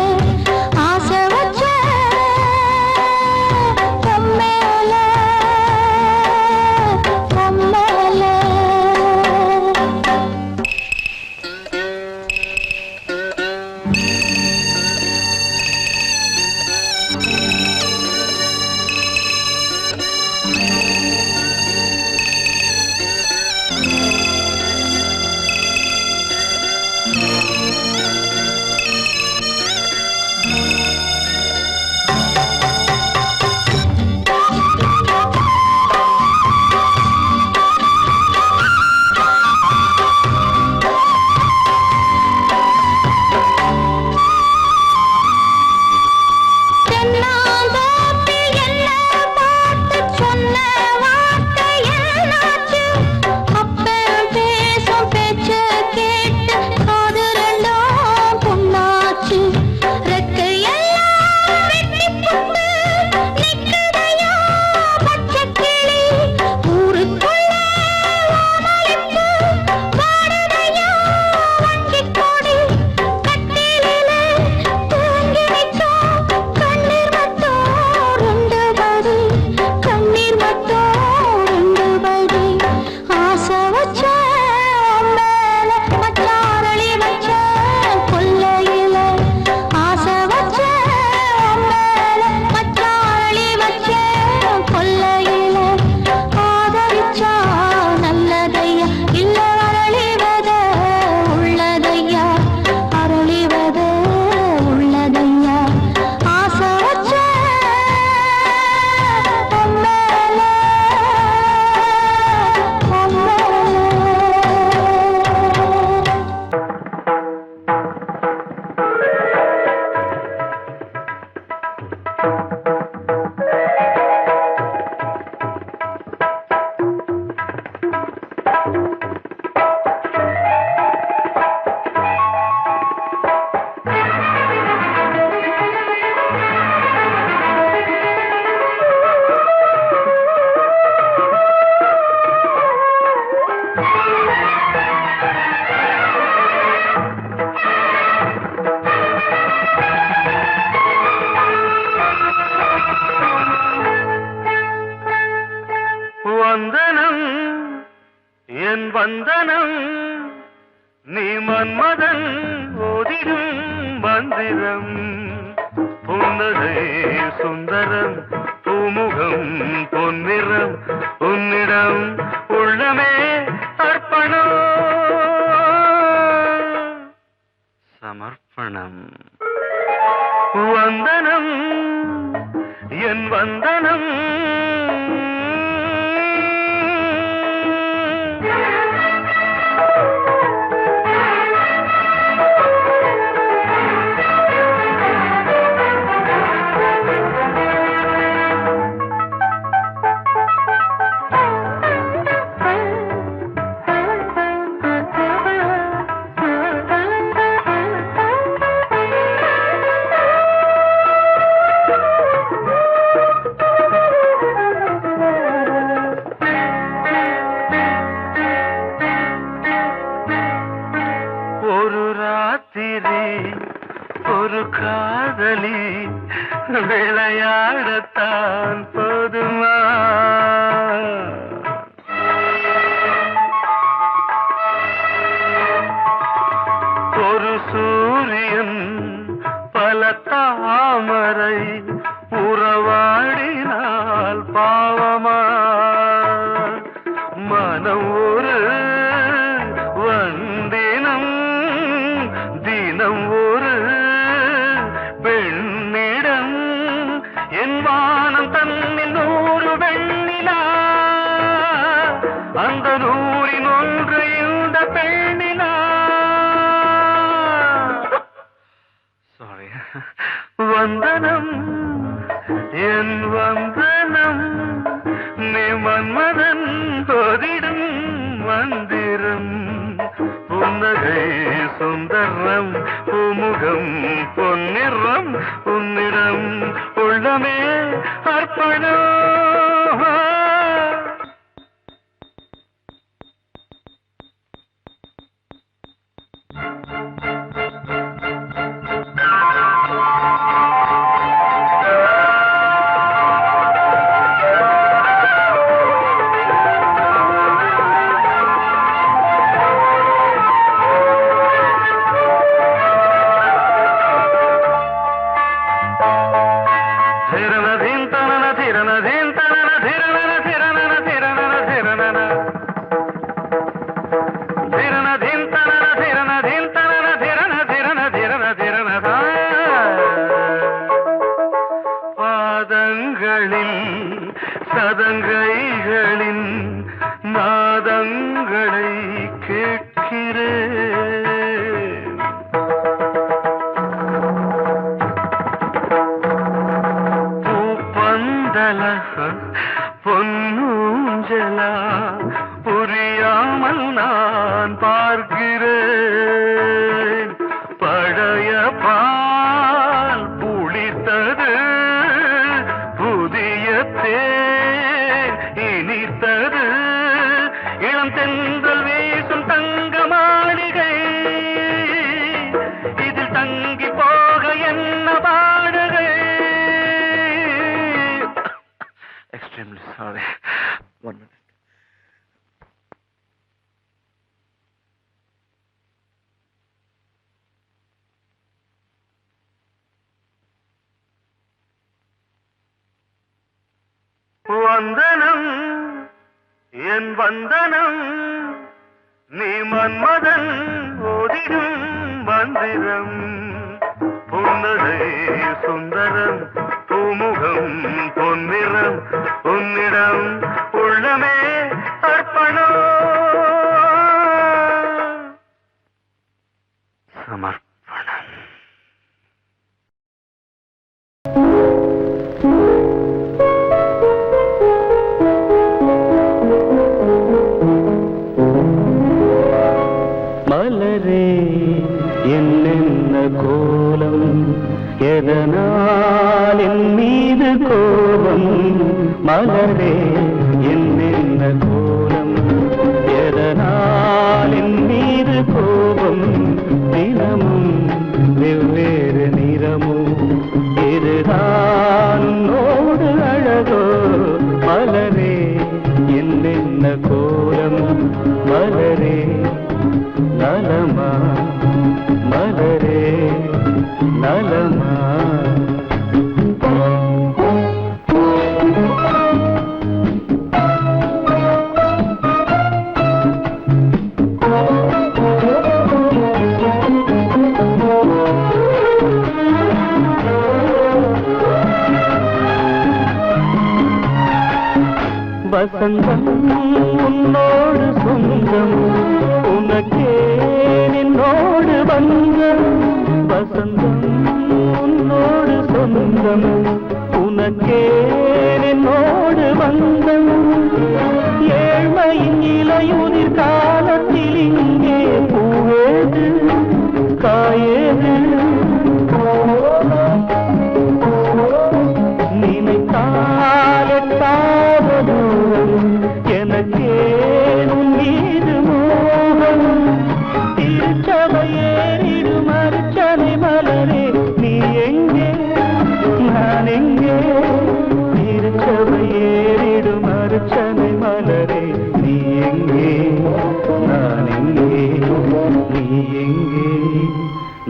ஆசை வச்சேன் பொம்மேல பொம்மேல தென்னாங்கோப்பில் என்ன பார்த்து சொன்ன வார்த்தை என்னாச்சு அப்பன் பேசும் பேச்சு கேட்டு காது ரெண்டும் புண்ணாச்சு ரெக்கையெல்லாம் வெட்டி போட்டு நிக்குதையா பச்சை கிளி ஊருக்குள்ள ஓமளிப்பு பாடுதையா வஞ்சிக் கொடி கட்டிலிலே தூங்கி நிற்கும் கண்ணீர் மட்டும் ரெண்டு படி கண்ணீர் மட்டும் ரெண்டு படி ஆசை வச்சேன் மேல மச்சாரளி வச்சேன் கொல்லையில ஆசை வச்சேன் மேல மச்சாரளி வச்சேன் கொல்லையில ஆதரிச்சா நல்லதையா இல்ல அரளிவத உள்ளதையா அரளிவத உள்ளதையா ஆசை வச்சேன் பொம்மேல பொம்மேல வந்தனம் என் வந்தனம் நீ மன்மதன் ஓதிடும் மந்திரம் புன்னகை சுந்தரம் பூமுகம் பொன்னிறம் உன்னிடம் உள்ளமே அர்ப்பணம் சமர்ப்பணம் வந்தனம் என் வந்தனம் ஒரு காதலி விளையாடத்தான் போதுமா ஒரு சூரியன் பல தாமரை உறவாடினால் பாவமா மனம் ஒரு வந்தினம் தினம் ஒரு பெண்ணிடம் என் வானம் தன்னில் 100 வெண்ணிலா அந்த 100 ஒன்று இந்த பெண்ணிலா சாரி வந்தனம் என் வந்தனம் நீ மன்மதன் போதிடும் மந்திரம் புன்னகை சுந்தரம் பூமுகம் பொன்னிறம் உன்னிடம் உள்ளமே அர்ப்பணம் பார்க்கிறேன். பழைய பால் புளித்தது, புதிய தேன் இனித்தது. இளம் தென்றல் வீசும் தங்க மாளிகை, இதில் தங்கி போக என்ன பாடுகை. Extremely sorry. 1 minute. வந்தனம் என் வந்தனம், நீ மன்மதன் ஓதிடும் மந்திரம். புன்னகை சுந்தரம், பூமுகம் பொன்னிறம், உன்னிடம் உள்ளமே அர்ப்பணம். சமர்ப்பணம். மலரே என்னென்ன கோலம், எதனால் என் மீது கோபம். மலரே என்னென்ன கோலம், எதனால் என் மீது கோபம். தினமும் வெவ்வேறு நிறமும், இதுதான் உன்னோடு அழகோ. மலரே என்னென்ன கோலம், மலரே நலமா, மலரே நலமா. வசந்தம் உன்னோடு சொந்தம், உனக்கே நின்னோடு பந்தம். வசந்தம் உன்னோடு சொந்தம், உனக்கே நின்னோடு பந்தம். ஏழ்மையின் இலையுதிர் காலத்தில் இங்கே பூவேது காயேது. நினைத்தால் எட்டாத தூரம், எனக்கே உன் மீது மோகம். திருச்சபையேறிடும் அர்ச்சனை மலரே, நீ எங்கே நான் எங்கே. திருச்சபையேறிடும் அர்ச்சனை மலரே, நீ எங்கே நான் எங்கே. நீ எங்கே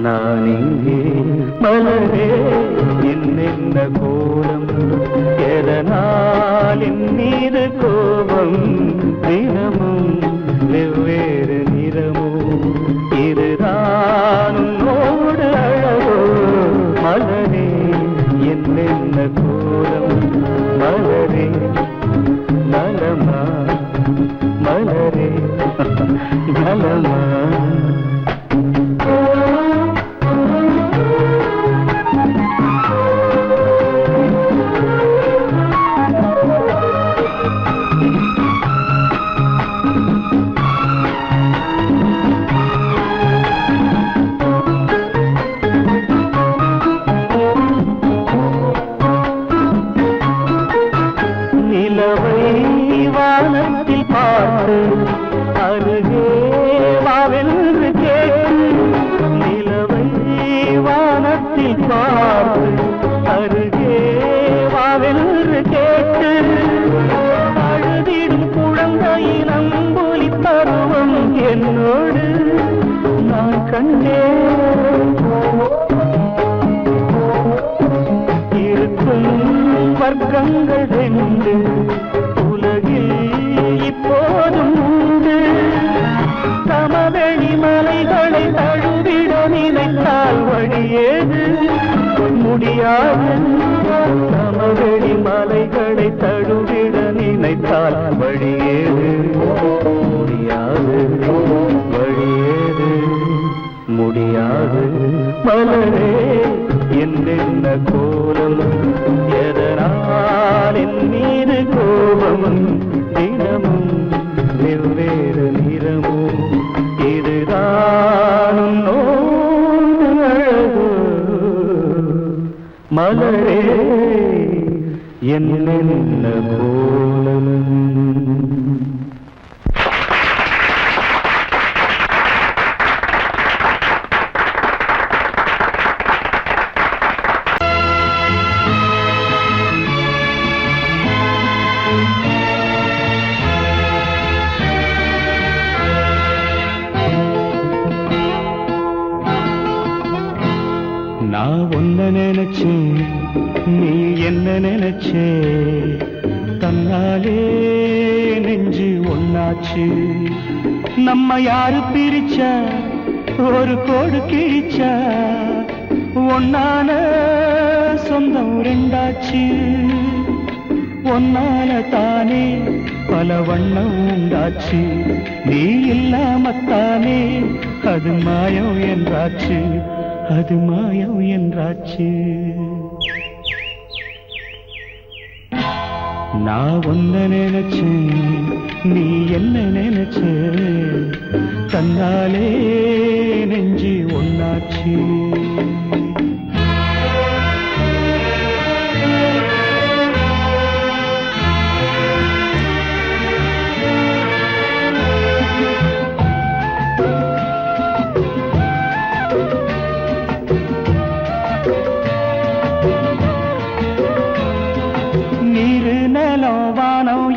நான் எங்கே. மலரே என்னென்ன கோலம், எதனால் என் மீது கோபம். தினமும் வெவ்வேறு நிறமும், இதுதான் உன்னோடு அழகோ. மலரே என்னென்ன கோலம், மலரே நலமா, மலரே நலமா. நிலவை வானத்தில் பார்த்து அருகே வாவென்று கேட்டு. நிலவை வானத்தில் பார்த்து அருகே வாவென்று கேட்டு. அழுதிடும் குழந்தையின் அம்புலி பருவம் என்னோடு நான் கண்டேன். இருக்கும் வர்க்கங்கள் ரெண்டு உலகில் இப்போதும் உண்டு. சமவெளி மலைகளை தழுவிட நினைத்தால் வழியேது முடியாது. சமவெளி மலைகளை தழுவிட நினைத்தால் வழியேது முடியாது. வழியேது முடியாது. மலரே என்னென்ன கோலம், எதனால் என் மீது கோபம். தினமும் வெவ்வேறு நிறமும், மலரே என்ன கோலம் நான் ஒன்ன நினைச்சேன் நீ என்ன நினைச்சே தன்னாலே நெஞ்சு ஒன்னாச்சு நம்ம யாரு பிரிச்சா ஒரு கோடு கிழிச்சா ஒன்னான சொந்தம் ரெண்டாச்சு ஒன்னால தானே பல வண்ணம் உண்டாச்சு நீ இல்லாமத்தானே அது மாயம் என்றாச்சு அது மாயம் என்றாச்சு நான் ஒன்ன நினைச்சேன் நீ என்ன நினைச்ச தன்னாலே நெஞ்சு ஒன்னாச்சு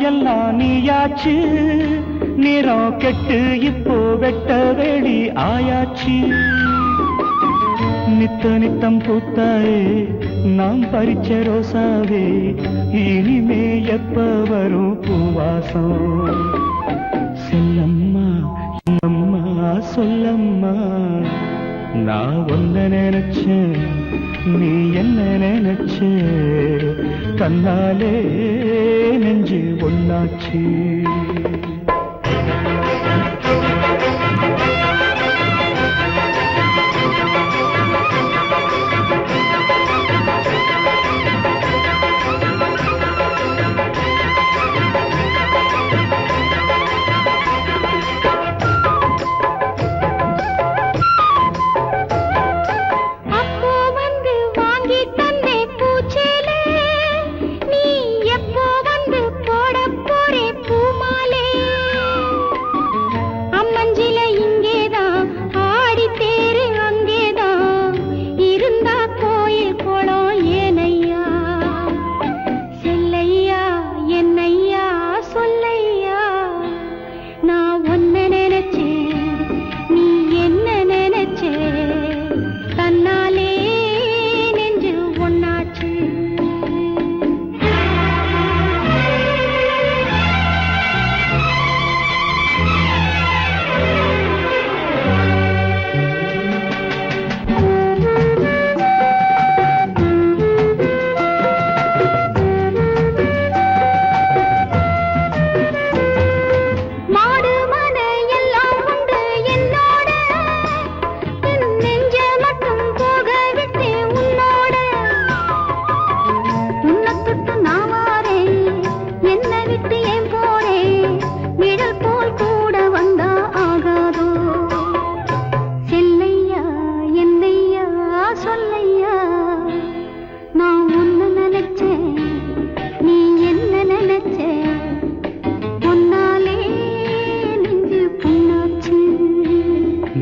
எல்லாம் நீயாச்சு நிறம் கெட்டு இப்போ வெட்ட வெளி ஆயாச்சு நித்த நித்தம் பூத்தாயே நாம் பறிச்ச ரோசாவே இனிமே எப்ப வரும் பூவாசம் செல்லம்மா அம்மா சொல்லம்மா நான் ஒன்ன நினைச்சேன் நீ என்ன நினைச்ச தன்னாலே நெஞ்சு ஒன்னாச்சு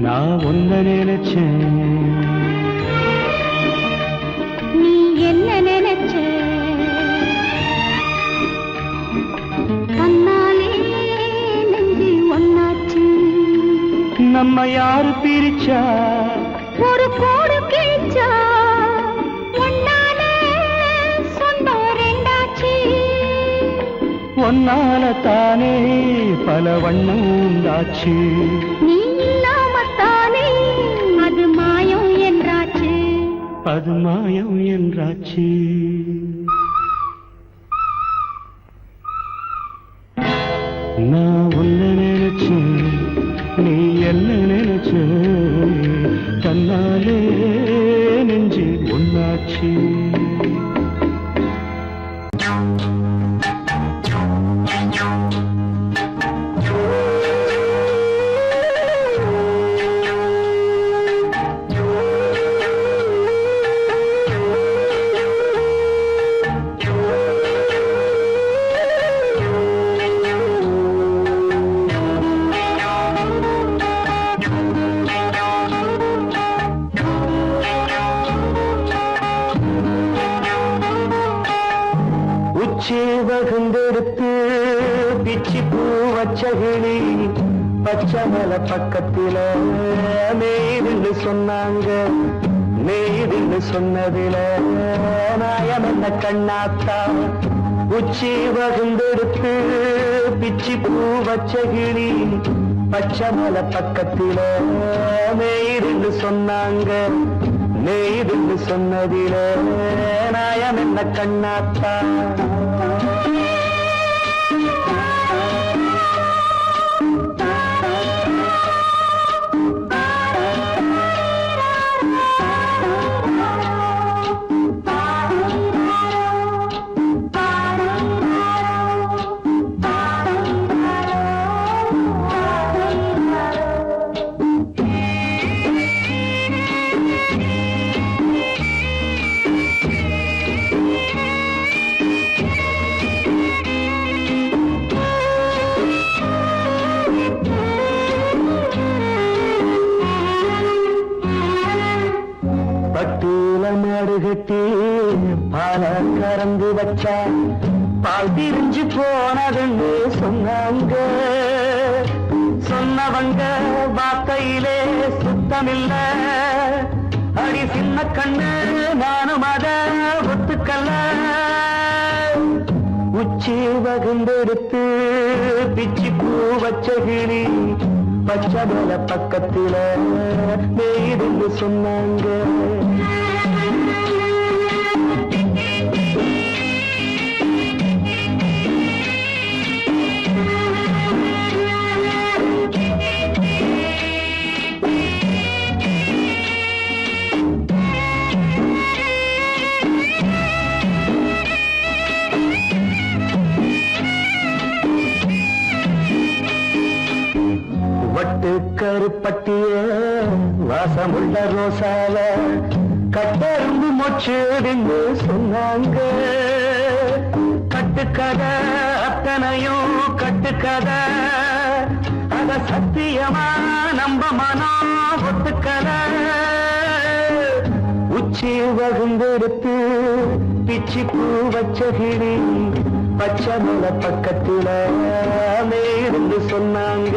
நான் ஒன்ன நினைச்சேன் நீ என்ன நினைச்ச தன்னாலே நெஞ்சு ஒன்னாச்சு நம்ம யாரு பிரிச்சா ஒரு கோடு கிழிச்சா ஒன்னாலே சொந்தம் ரெண்டாச்சு ஒன்னால தானே பல வண்ணம் உண்டாச்சு நீ இல்லாமத்தானே அது மாயம் என்றாச்சு அது மாயம் என்றாச்சு நான் ஒன்ன நினைச்சேன் நீ என்ன நினைச்ச தன்னாலே நெஞ்சு ஒன்னாச்சு பூ வச்ச கிளி பச்சை மலை பக்கத்தில மேய்துன்னு சொன்னாங்க. மேய்துன்னு சொன்னதில நாயம் என்ன கண்ணாத்தா உச்சி வகுந்தெடுத்து பிச்சி பூ வச்ச கிளி பச்சை மலை பக்கத்தில மேய்துன்னு சொன்னாங்க. மேய்துன்னு சொன்னதில நாயம் என்ன கண்ணாத்தா. கட்டி பால கறந்து வச்சா பால் பிரிஞ்சு போனதுன்னு சொன்னாங்க. சொன்னவங்க வார்த்தையிலே சுத்தமில்ல. அடி சின்ன கண்ணு நானும் அத ஒத்துக்கல்ல. உச்சி வகுந்தெடுத்து பிச்சி பூ வச்ச கிளி பச்சை மலை பக்கத்தில மேய்துன்னு சொன்னாங்க. வட்டு கருப்பட்டிய வாசமுள்ள ரோசால கட்டெரும்பு மொச்சுடுன்னு சொன்னாங்க. கட்டுக்கதை அத்தனையும் கட்டுக்கதை, அத சத்தியமா நம்ப மனம் ஒத்துக்கதை. உச்சி வகுந்தெடுத்து பிச்சி பூ வச்ச கிளி பச்சை மலை பக்கத்தில மேய்ந்து சொன்னாங்க.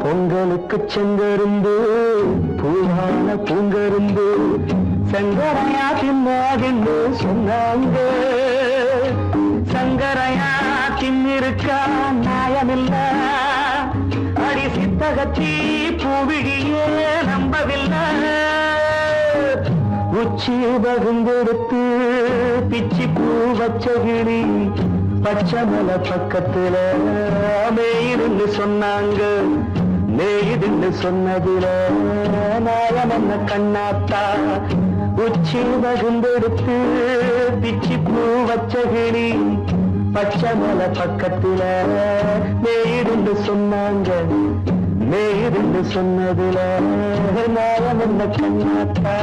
பொங்கலுக்கு செங்கரும்பு பூவான பூங்கரும்பு சங்கரையா தின்னாதின்னு சொன்னாங்க. சங்கரையா தின்னிருக்கா நியாயமில்ல. அடி சித்தகத்தி பூவிழியே நம்பவில்லை. உச்சி வகுந்தெடுத்து பிச்சி பூ வச்ச கிளி பச்சை மலை பக்கத்துல மேய்துன்னு சொன்னாங்க. மேய்துன்னு சொன்னதில நாயம் என்ன கண்ணாத்தா உச்சி வகுந்தெடுத்து பிச்சி பூ வச்ச கிளி பச்சை மலை பக்கத்துல மேய்துன்னு சொன்னாங்க. மேய்துன்னு சொன்னதில நாயம் என்ன கண்ணாத்தா.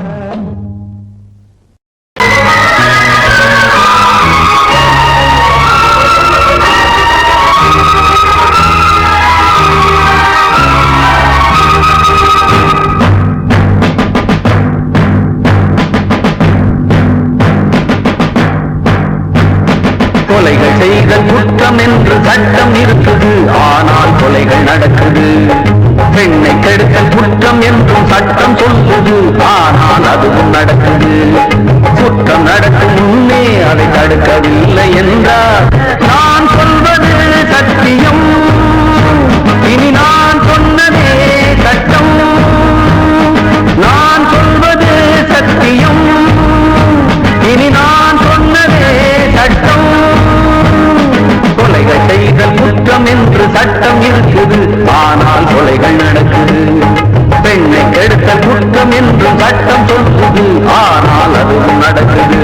கொலைகள் செய்தல் குற்றம் என்று சட்டம் இருக்குது, ஆனால் கொலைகள் நடக்குது. பெண்ணை கெடுத்தல் குற்றம் என்றும் சட்டம் சொல்லுது, ஆனால் அதுவும் நடக்குது. குற்றம் நடக்கும் முன்னே அதை தடுக்கவில்லை என்றால் நான் சொல்வது சத்தியம். இனி நான் சொன்னதே சட்டம். நான் சொல்வது சத்தியம். இனி நான் சொன்னதே சட்டம். கொலைகள் செய்தல் குற்றம் என்று சட்டம் இருக்குது, ஆனால் கொலைகள் நடக்குது. பெண்ணை கெடுத்தல் குற்றம் என்று சட்டம் சொல்லுது, ஆனால் அதுவும் நடக்குது.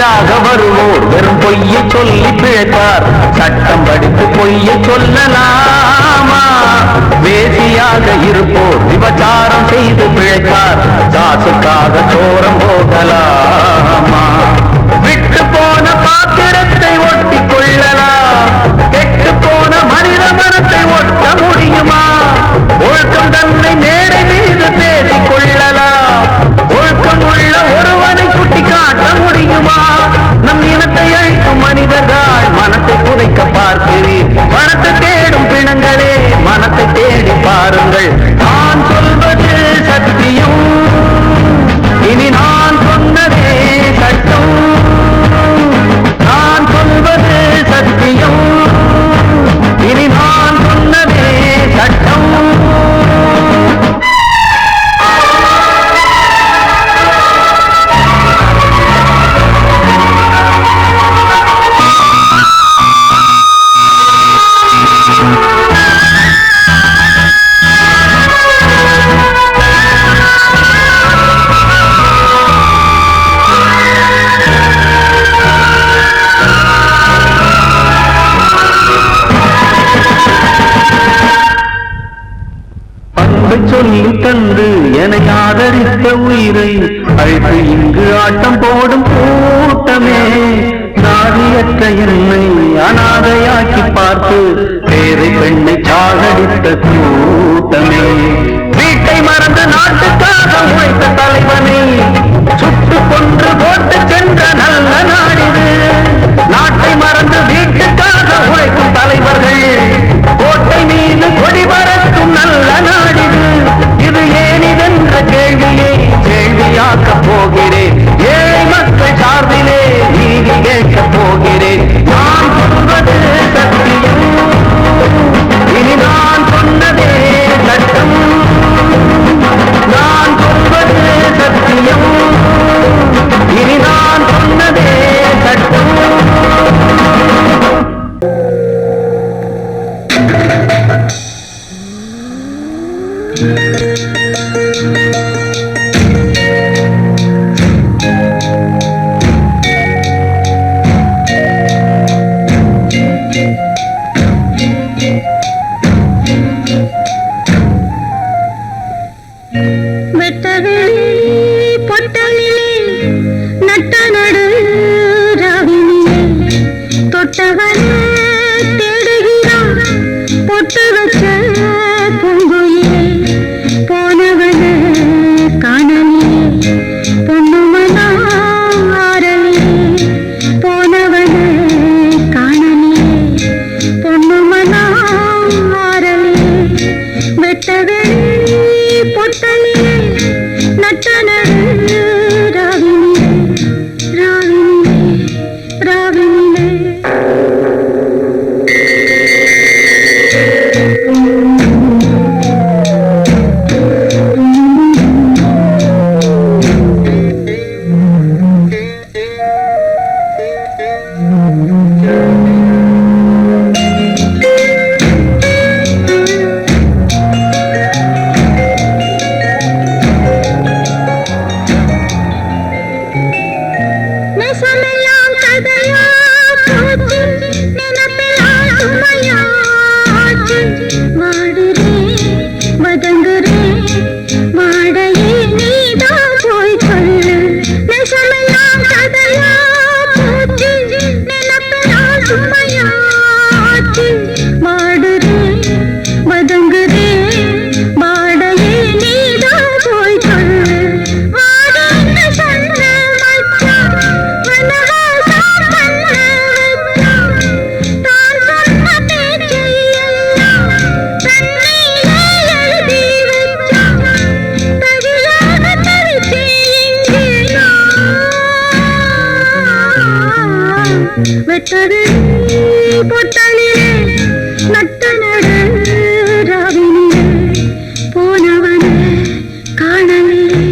துணையாக வருவோர் வெறும் பொய்யை சொல்லி பிழைத்தார். சட்டம் படித்து பொய்யை சொல்லலாமா? வேசியாக இருப்போர் விபச்சாரம் செய்து பிழைத்தார். காசுக்காக சோரம் போகலாமா? விட்டு போன பாத்திரத்தை ஒட்டி கொள்ளலாம், கெட்டு போன மனித மனத்தை ஒட்ட முடியுமா? ஒழுக்கம் தன்னை மேடை மீது பேசிக் கொள்ளலாம், ஒழுக்கம் உள்ள ஒருவனை குட்டி காட்ட முடியுமா? நம் இனத்தை அழிக்கும் மனிதர்கள் மனத்தை புதைக்க பார்க்கிறீர். மனத்தை தேடும் பிணங்களே மனத்தை தேடி பாருங்கள். நான் சொல்வது சத்தியம், இனி நான் சொன்னதே சட்டம். நான் சொல்வது சத்தியம், இனி நான் சொன்னதே சட்டம். சொல்லி தந்து என ஆதரித்த உயிரை அழைத்து இங்கு ஆட்டம் போடும் கூட்டமே. நாதியற்ற என்னை அனாதையாக்கி பார்த்து பேரை பெண்ணை சாகடித்த கூட்டமே. வீட்டை மறந்து நாட்டுக்காக உழைத்த தலைவனை சுட்டு கொன்று போட்டு சென்ற நல்ல நாடிது. நாட்டை மறந்து வீட்டுக்காக உழைக்கும் தலைவர்கள் கோட்டை மீது கொடி பறக்கும் நல்ல நாடிது. இது ஏனிதென்ற கேள்வியை கேள்வியாக்க போகிறேன். ஏழை மக்கள் சார்பிலே நீதி கேட்க போகிறேன். நான் சொல்வது சத்தியம், இனி நான் சொன்னதே சட்டம். நான் சொல்வது சத்தியம், இனி நான் சொன்னதே சட்டம். வெட்டது பொட்டலிலே நட்ட நடு ராவினிலே போனவனே காணவில்லை.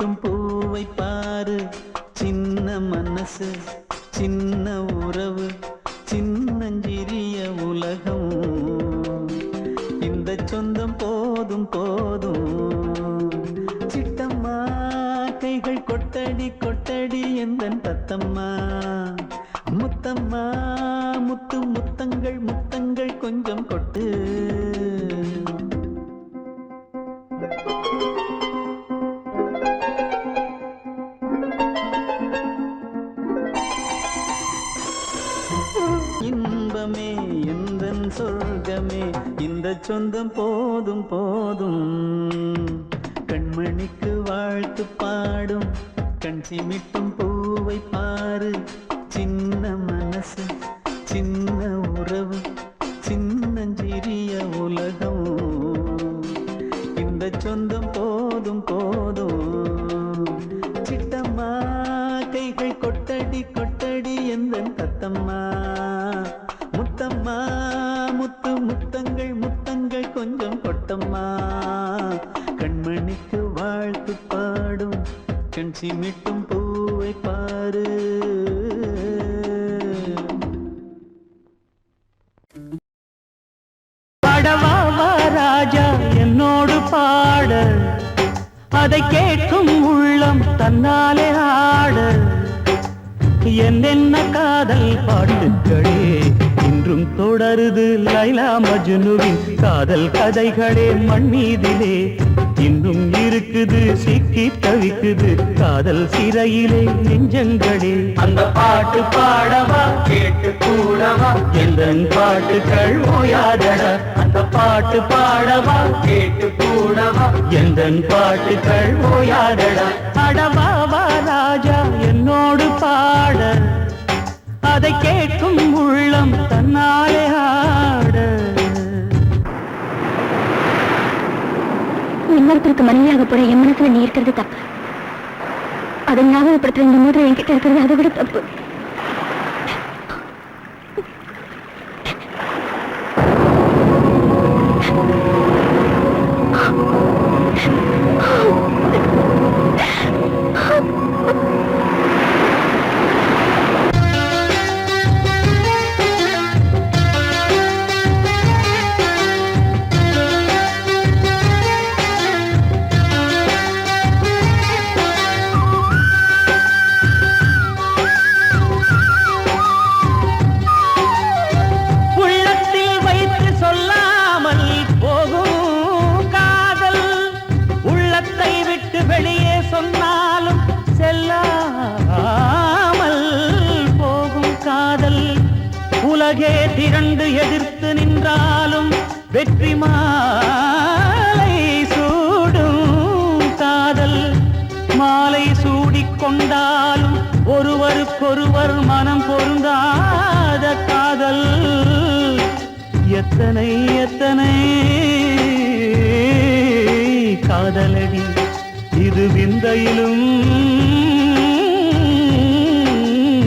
மிட்டும் பூவை பாரு, சின்ன மனசு சின்ன உறவு சின்னஞ்சிறிய உலகம், இந்த சொந்தம் போதும் போதும். சிட்டம்மா கைகள் கொட்டடி கொட்டடி எந்தன் தத்தம்மா, முத்தம்மா முத்து முத்தங்கள் முத்தங்கள் கொஞ்சம் கொட்டு. இன்பமே எந்தன் சொர்க்கமே, இந்த சொந்தம் போதும் போதும். கண்மணிக்கு வாழ்த்து பாடும் கண் சிமிட்டும் பூவை பாரு, சின்ன மனசு சின்ன உறவு சின்னஞ்சிறிய உலகம், இந்த சொந்தம் போதும் போதும். சிட்டம்மா கைகள் கொட்டடி கொட்டடி எந்தன் தத்தம்மா, முத்தம்மா முத்து முத்தங்கள் முத்தங்கள் கொஞ்சம் கொட்டம்மா. கண்மணிக்கு வாழ்த்து பாடும் கண் சிமிட்டும் பூவை பாரு. பாடவா ராஜா என்னோடு பாட, அதை கேட்கும் உள்ளம் தன்னாலே ஆட. என்னென்ன காதல் பாட்டுகளே இன்றும் தொடருது, லைலா மஜ்னுவின் காதல் கதைகளே மண் மீதிலே. இன்னும் இருக்குது சிக்கி தவிக்குது காதல் சிறையிலே நெஞ்சங்களே. அந்த பாட்டு பாடவா கேட்டு கூடவா எந்தன் பாட்டுகள் ஓயாதடா. அந்த பாட்டு பாடவா கேட்டு கூடவா எந்தன் பாட்டுகள் ஓயாதடா. அடவாவா ராஜா என்னோடு பாட, அதை கேட்கும் உள்ளம் தன்னாலே ஆட. இன்னொருத்தருக்கு மனைவியாக போற என் மனசுல நீ இருக்கிறது தப்பு. அதை ஞாபகப்படுத்துற இந்த மூன்று என்கிட்ட இருக்கிறது அதை விட தப்பு. வெளியே சொன்னாலும் செல்லாமல் போகும் காதல், உலகே திரண்டு எதிர்த்து நின்றாலும் வெற்றி மாலை சூடும் காதல். மாலை சூடிக்கொண்டாலும் ஒருவருக்கொருவர் மனம் பொருந்தாத காதல். எத்தனை எத்தனை காதலடி இது விந்தையிலும்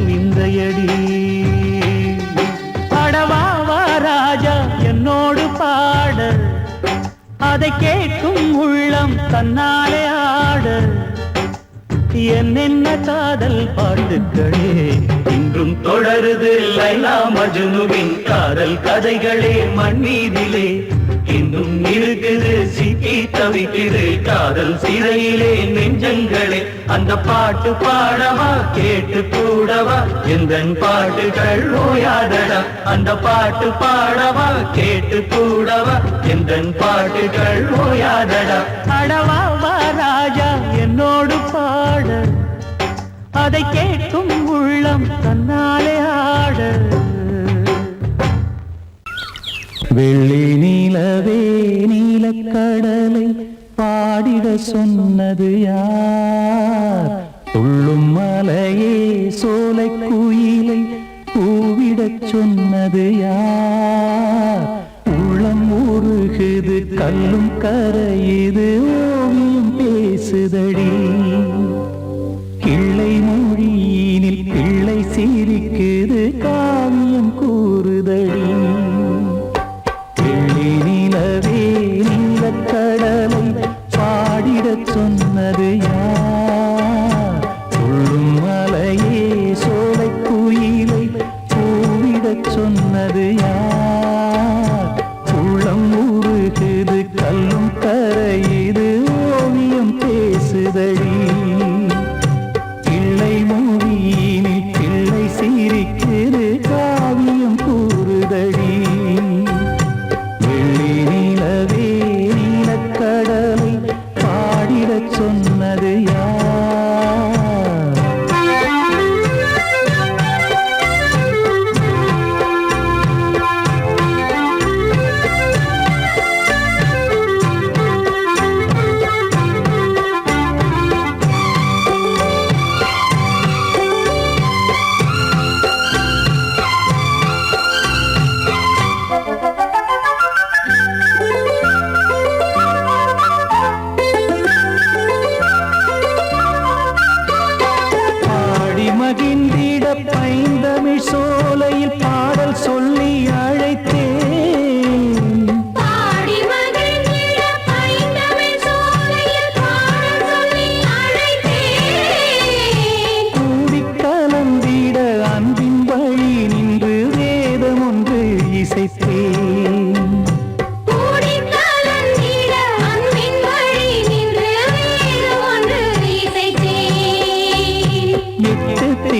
விந்தையடி. பாடவாவா ராஜா என்னோடு பாட, அதை கேட்கும் உள்ளம் தன்னாலே ஆட. என்னென்ன காதல் பாட்டுகளே இன்றும் தொடருது, லைலா மஜ்னுவின் காதல் கதைகளே மண் மீதிலே. இன்னும் இருக்குது சிக்கி தவிக்குது காதல் சிறையிலே நெஞ்சங்களே. அந்த பாட்டு பாடவா கேட்டு கூடவா எந்தன் பாட்டுகள் ஓயாதடா. அந்த பாட்டு பாடவா கேட்டு கூடவா எந்தன் பாட்டுகள் ஓயாதடா. அடவாவா ராஜா என்னோடு பாட, அதை கேட்கும் உள்ளம் தன்னாலே ஆட. வெள்ளி நீலவே நீலக்கடலை பாடிட சொன்னது யார்? துள்ளும் மலையே சோலை குயிலை கூவிடச் சொன்னது யார்? உள்ளம் உருகுது கல்லும் கரையுது ஓவியம் பேசுதடி. கிள்ளை மொழியினில் பிள்ளை சிரிக்குது காவியம் கூறுதடி. நிலவே நீலக்கடலை பாடிடச் சொன்னது யார்?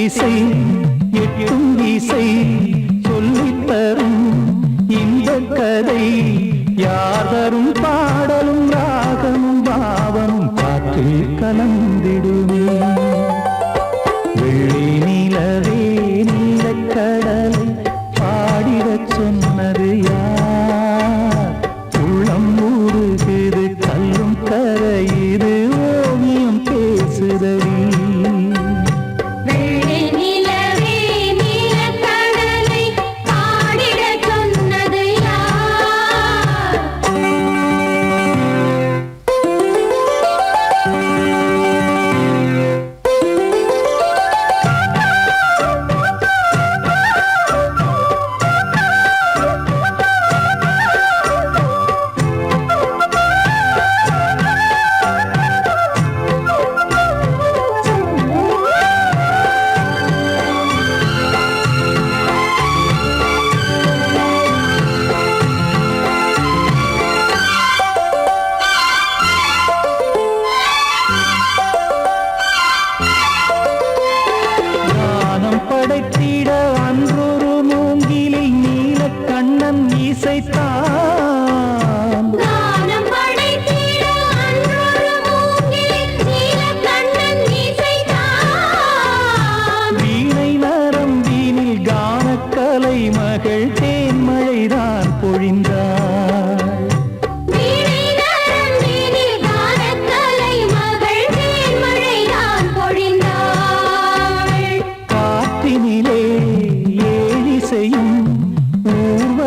திசை எட்டும் இசை சொல்லித்தரும் இந்த கதை யார் தரும் பாடலும் ராகமும் பாவமும் காற்றில் கலந்திடுமே வெள்ளி நிலவே நீலக்கடலை பாடிடச் சொன்னது யார் உள்ளம் ஊறுகிறது கல்லும் கரையுது ஓவியம் பேசுதடி படைத்திட அன்றொரு மூங்கிலில் நீல கண்ணன் இசைத்தான் வீணை நரம்பினில் கானக்கலை மகள் தேன்மழைதான் பொழிந்தார்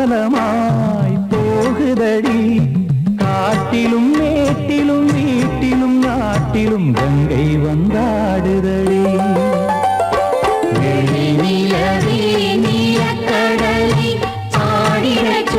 ஊர்வலமாய் போகுதடி காட்டிலும் மேட்டிலும் வீட்டிலும் நாட்டிலும் கங்கை வந்தாடுதடி வெள்ளி நிலவே நீலக்கடலை பாடிடச்